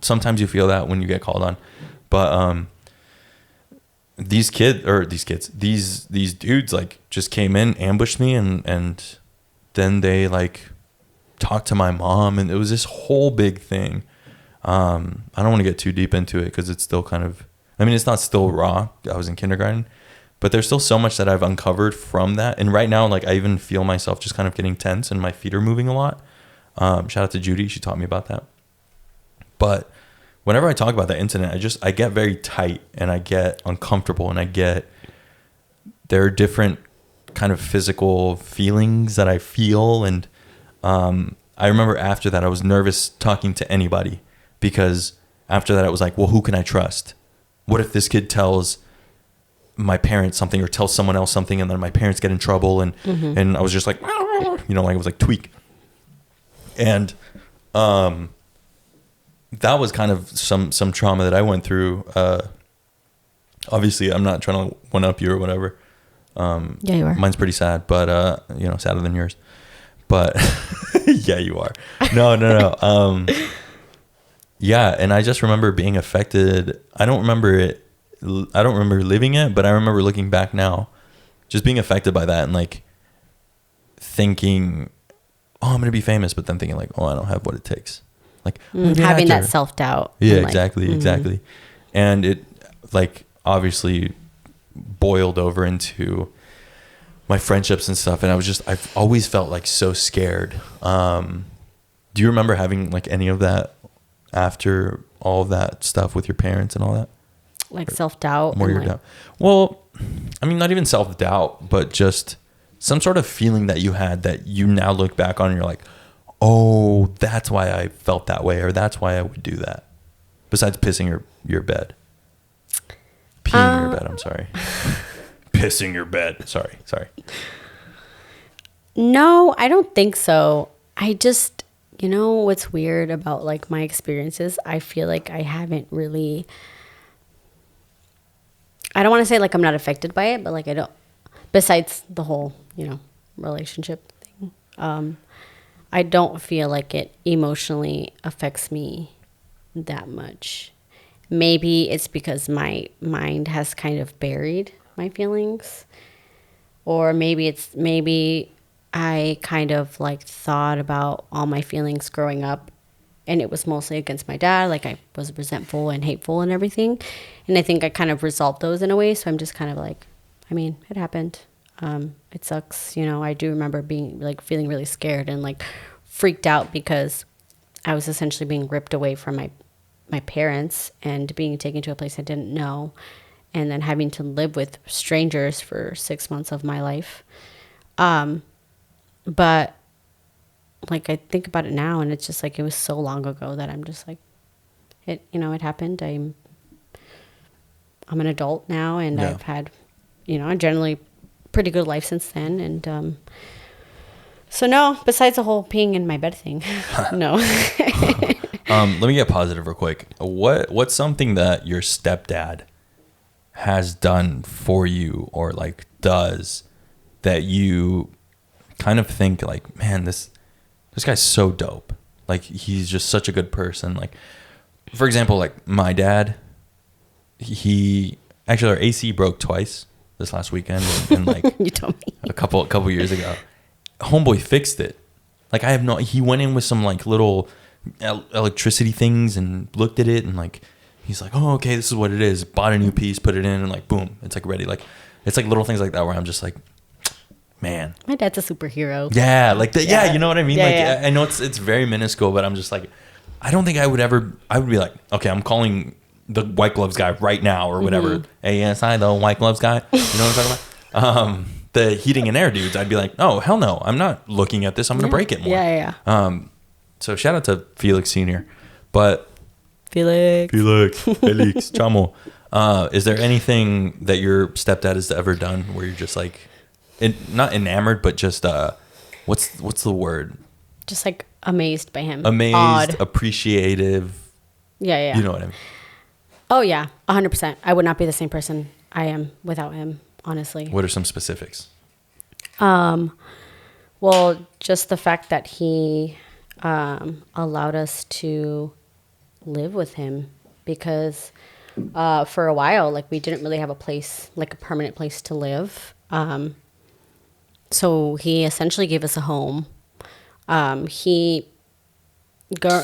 sometimes you feel that when you get called on. But these dudes like just came in, ambushed me, and then they like talked to my mom, and it was this whole big thing. I don't want to get too deep into it because it's still kind of, it's not still raw. I was in kindergarten, but there's still so much that I've uncovered from that. And right now, like I even feel myself just kind of getting tense and my feet are moving a lot. Shout out to Judy. She taught me about that. But whenever I talk about that incident, I get very tight and I get uncomfortable, and there are different kind of physical feelings that I feel. And I remember after that, I was nervous talking to anybody, because after that, I was like, well, who can I trust? What if this kid tells my parents something or tells someone else something, and then my parents get in trouble? And I was just like, like I was like tweak. And that was kind of some trauma that I went through. Obviously, I'm not trying to one up you or whatever. Yeah, you are. Mine's pretty sad, but sadder than yours. But yeah, you are. No. Yeah, and I just remember being affected. I don't remember living it, but I remember looking back now, just being affected by that, and like thinking, oh, I'm gonna be famous, but then thinking like, oh, I don't have what it takes. Like having that self-doubt. Yeah, exactly. And it like obviously boiled over into my friendships and stuff, and I've always felt like so scared. Do you remember having like any of that after all of that stuff with your parents and all that? Like self-doubt? More your doubt. Well, not even self-doubt, but just some sort of feeling that you had that you now look back on and you're like, oh, that's why I felt that way, or that's why I would do that. Besides pissing your bed. Peeing your bed, I'm sorry. Pissing your bed. Sorry. No, I don't think so. I just, what's weird about like my experiences, I feel like I haven't really, I don't want to say like I'm not affected by it, but like I don't, besides the whole, relationship thing, I don't feel like it emotionally affects me that much. Maybe it's because my mind has kind of buried my feelings, or maybe I kind of like thought about all my feelings growing up, and it was mostly against my dad. Like I was resentful and hateful and everything. And I think I kind of resolved those in a way. So I'm just kind of like, it happened. It sucks. I do remember being like feeling really scared and like freaked out because I was essentially being ripped away from my parents and being taken to a place I didn't know, and then having to live with strangers for 6 months of my life. But like I think about it now, and it's just like it was so long ago that I'm just like, it happened. I'm an adult now, and I've had, a generally pretty good life since then. And so no, besides the whole peeing in my bed thing, no. Let me get positive real quick. What's something that your stepdad has done for you, or like does, that you kind of think like, man, this guy's so dope. Like he's just such a good person. Like, for example, like my dad, our AC broke twice this last weekend, and like you told me a couple years ago. Homeboy fixed it. Like he went in with some like little electricity things and looked at it and like he's like, oh, okay, this is what it is. Bought a new piece, put it in, and like boom, it's like ready. Like it's like little things like that where I'm just like, man, my dad's a superhero. Yeah, like that. Yeah, you know what I mean. Yeah, like yeah. I know it's very minuscule, but I'm just like, I don't think I would ever. I would be like, okay, I'm calling the white gloves guy right now or whatever. ASI, the white gloves guy. You know what I'm talking about? The heating and air dudes. I'd be like, oh hell no, I'm not looking at this. I'm gonna break it more. Yeah. So shout out to Felix Senior, but Felix, Chamo. Is there anything that your stepdad has ever done where you're just like, not enamored, but just what's the word? Just like amazed by him. Amazed, Awed. appreciative. Yeah. You know what I mean? Oh yeah, 100%. I would not be the same person I am without him. Honestly. What are some specifics? Well, just the fact that he allowed us to live with him because for a while, like we didn't really have a place, like a permanent place to live. So he essentially gave us a home.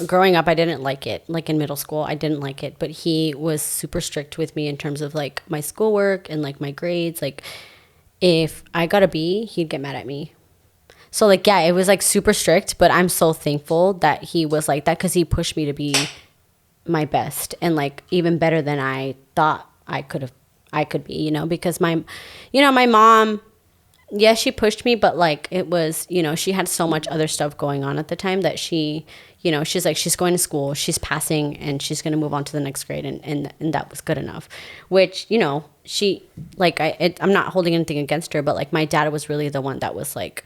Growing up, I didn't like it. Like in middle school, I didn't like it. But he was super strict with me in terms of like my schoolwork and like my grades. Like if I got a B, he'd get mad at me. So like, yeah, it was like super strict. But I'm so thankful that he was like that because he pushed me to be my best and like even better than I thought I could be, you know, because my mom, yes, she pushed me, but like it was, you know, she had so much other stuff going on at the time that she, you know, she's like, she's going to school, she's passing and she's going to move on to the next grade. And that was good enough, which, you know, she like, I'm not holding anything against her, but like my dad was really the one that was like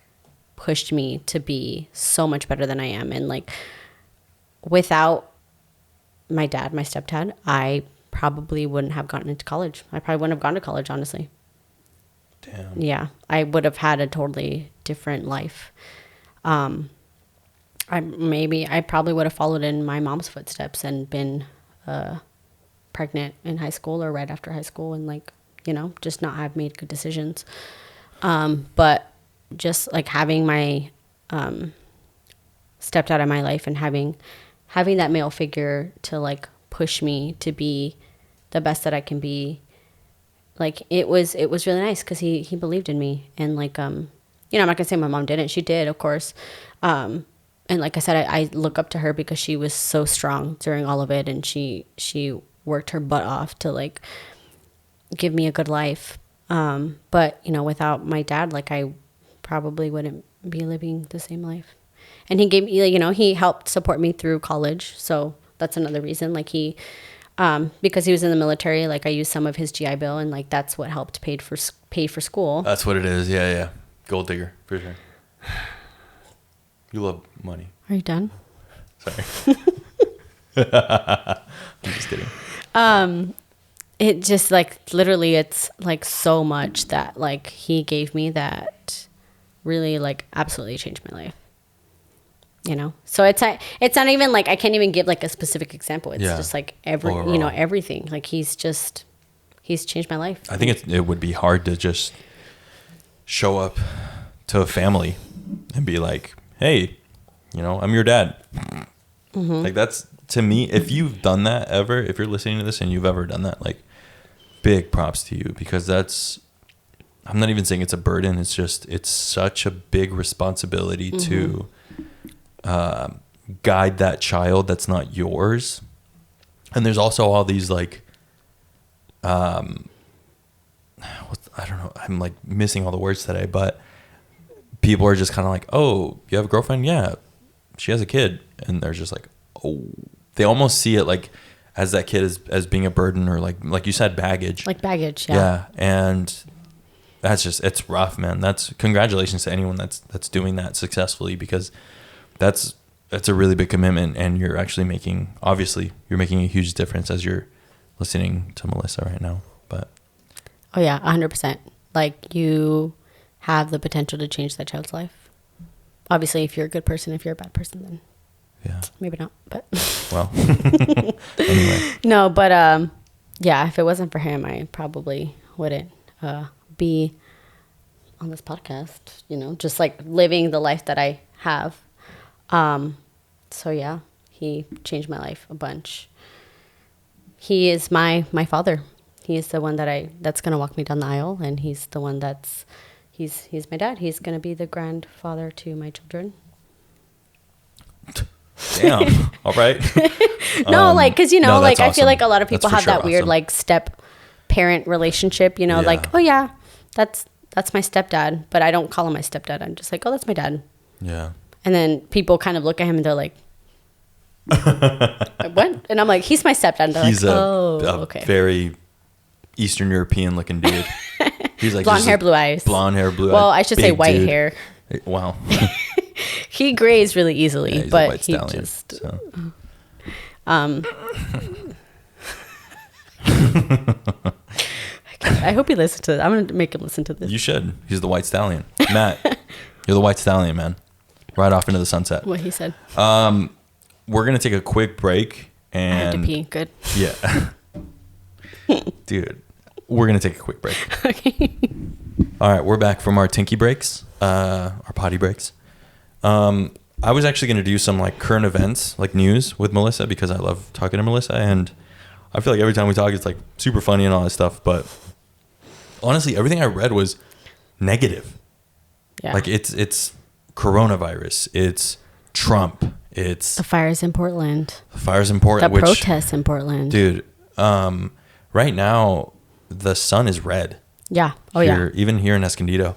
pushed me to be so much better than I am. And like without my dad, my stepdad, I probably wouldn't have gotten into college. I probably wouldn't have gone to college, honestly. Damn. Yeah, I would have had a totally different life. I probably would have followed in my mom's footsteps and been pregnant in high school or right after high school and like, you know, just not have made good decisions. But just like having my stepdad in my life and having that male figure to like push me to be the best that I can be, like it was really nice because he believed in me. And like you know, I'm not gonna say my mom didn't, she did, of course. And like I said, I look up to her because she was so strong during all of it, and she worked her butt off to like give me a good life. But you know, without my dad, like I probably wouldn't be living the same life. And he gave me, you know, he helped support me through college. So that's another reason. Like he, because he was in the military, like I used some of his GI Bill, and like that's what helped pay for school. That's what it is. Yeah. Gold digger for sure. You love money. Are you done? Sorry. I'm just kidding. It just like literally, it's like so much that like he gave me that really like absolutely changed my life. You know, so it's not even like I can't even give like a specific example. It's just like Overall. you know, everything. Like he's changed my life. I think it would be hard to just show up to a family and be like, hey, you know, I'm your dad. Mm-hmm. Like that's, to me, if you've done that ever, if you're listening to this and you've ever done that, like big props to you, because that's, I'm not even saying it's a burden. It's just, it's such a big responsibility to guide that child that's not yours. And there's also all these like, I don't know, I'm like missing all the words today, but people are just kind of like, oh, you have a girlfriend? Yeah, she has a kid. And they're just like, oh, they almost see it like as that kid as being a burden, or like you said, baggage. Like baggage, yeah. Yeah, and that's just, it's rough, man. That's, congratulations to anyone that's doing that successfully, because that's a really big commitment, and you're actually obviously you're making a huge difference as you're listening to Melissa right now. But oh yeah, 100%. Like you have the potential to change that child's life. Obviously, if you're a good person. If you're a bad person, then yeah, maybe not. But well, anyway. No, but yeah, if it wasn't for him, I probably wouldn't be on this podcast. You know, just like living the life that I have. So yeah, He changed my life a bunch. He is my father. He is the one that's going to walk me down the aisle, and he's the one he's my dad. He's going to be the grandfather to my children. Damn. All right. No, like, cause no, like, awesome. I feel like a lot of people That's for have sure that weird, awesome. like, step parent relationship, Yeah. like, oh yeah, that's my stepdad, but I don't call him my stepdad. I'm just like, oh, that's my dad. Yeah. And then people kind of look at him and they're like, what? And I'm like, he's my stepdad. And they're He's like, a okay. very Eastern European looking dude. He's like Blonde just hair, a blue eyes. Blonde hair, blue eyes. Well, I should say big white dude. hair. Wow. He grays really easily, Yeah, he's a but white he stallion, just, so. I hope he listens to this. I'm going to make him listen to this. You should. He's the white stallion. Matt, you're the white stallion, man. Right off into the sunset. What he said. We're going to take a quick break. And I had to pee. Good. Yeah. Dude, we're going to take a quick break. Okay. All right, we're back from our tinky breaks, our potty breaks. I was actually going to do some like current events, like news with Melissa, because I love talking to Melissa, and I feel like every time we talk, it's like super funny and all that stuff. But honestly, everything I read was negative. Yeah. Like it's coronavirus, it's Trump, it's The fires in Portland. the fires in Portland, The protests in Portland. dude. Right now the sun is red. Yeah. Oh, here, yeah. even here in Escondido.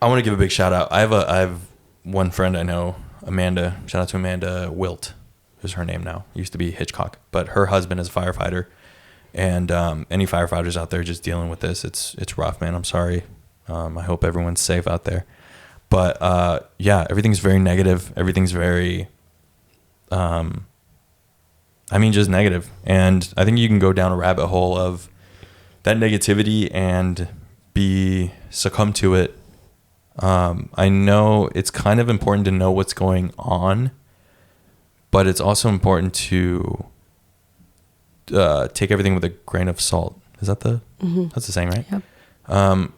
I want to give a big shout out. I have one friend I know, Amanda. Shout out to Amanda Wilt, is her name now. Used to be Hitchcock, but her husband is a firefighter. And any firefighters out there just dealing with this, it's rough, man. I'm sorry. I hope everyone's safe out there. But yeah, everything's very negative. Everything's very, just negative. And I think you can go down a rabbit hole of that negativity and succumb to it. I know it's kind of important to know what's going on, but it's also important to take everything with a grain of salt. Is that that's the saying, right? Yep.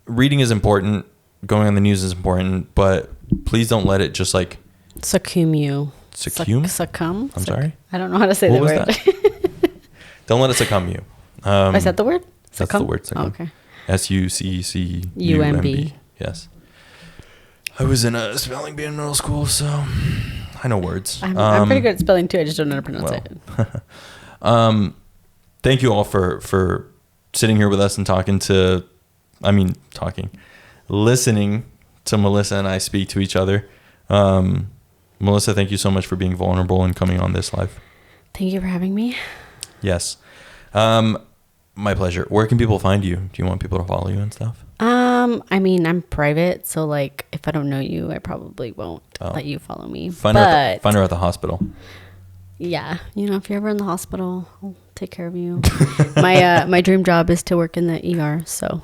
Reading is important. Going on the news is important, but please don't let it just like Succumb you. Succumb? Succumb? I'm sorry? I don't know how to say What the was word. that? Don't let it succumb you. Is that the word? That's the word. Succumb. Oh, okay. SUCCUMB. Yes. I was in a spelling bee in middle school, so I know words. I'm pretty good at spelling too. I just don't know how to pronounce it. Thank you all for sitting here with us and listening to Melissa and I speak to each other. Melissa, thank you so much for being vulnerable and coming on ThisLife. Thank you for having me. Yes. My pleasure. Where can people find you? Do you want people to follow you and stuff? I'm private, so like if I don't know you, I probably won't let you follow me. Find her at the hospital. Yeah, if you're ever in the hospital, I'll take care of you. My dream job is to work in the ER, so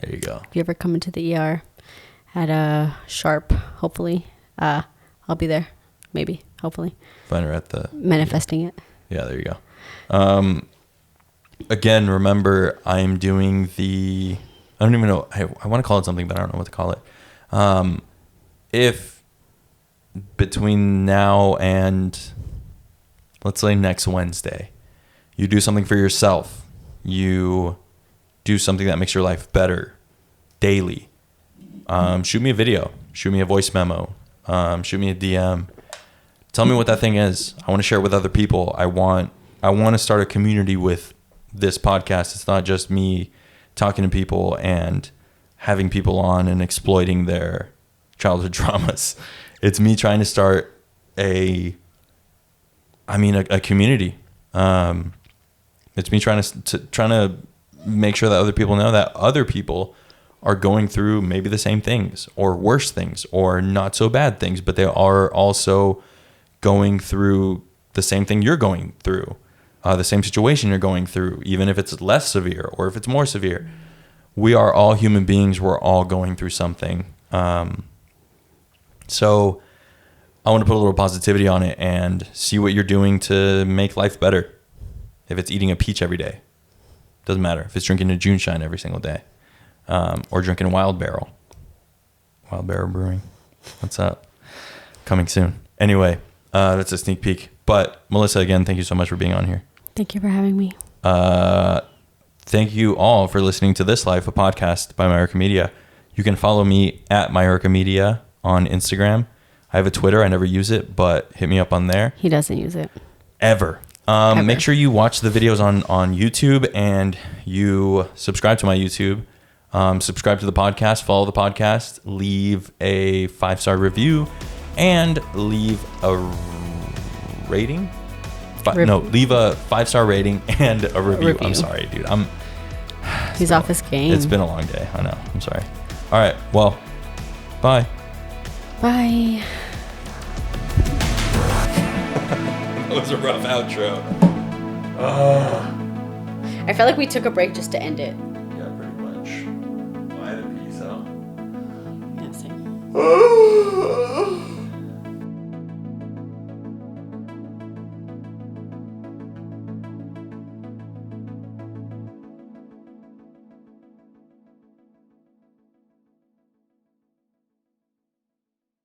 There you go. if you ever come into the ER at a sharp, hopefully, I'll be there. Maybe, hopefully. Find her at the Manifesting it. Yeah, there you go. Again, remember, I'm doing I don't even know. I want to call it something, but I don't know what to call it. If between now and, let's say, next Wednesday, you do something for yourself, you do something that makes your life better daily, shoot me a video, shoot me a voice memo, shoot me a DM. Tell me what that thing is. I want to share it with other people. I want to start a community with this podcast. It's not just me talking to people and having people on and exploiting their childhood traumas. It's me trying to start a community. It's me trying to make sure that other people know that other people are going through maybe the same things or worse things or not so bad things, but they are also going through the same thing you're going through, the same situation you're going through, even if it's less severe or if it's more severe. We are all human beings. We're all going through something. So I want to put a little positivity on it and see what you're doing to make life better. If it's eating a peach every day, doesn't matter. If it's drinking a June Shine every single day, or drinking Wild Barrel Brewing. What's up? Coming soon. Anyway, That's a sneak peek. But Melissa, again, thank you so much for being on here. Thank you for having me. Thank you all for listening to This Life, a podcast by Mayorca Media. You can follow me at Mayorca Media on Instagram. I have a Twitter. I never use it, but hit me up on there. He doesn't use it. Ever. Make sure you watch the videos on YouTube, and you subscribe to my YouTube. Subscribe to the podcast, follow the podcast, leave a 5-star review, and leave a rating. Leave a 5-star rating and a review. I'm sorry, dude. He's off his game. It's been a long day. I know. I'm sorry. All right. Well, bye. Bye. That was a rough outro. I felt like we took a break just to end it. Yeah, pretty much. Well, I had a pee, so. Yeah, same.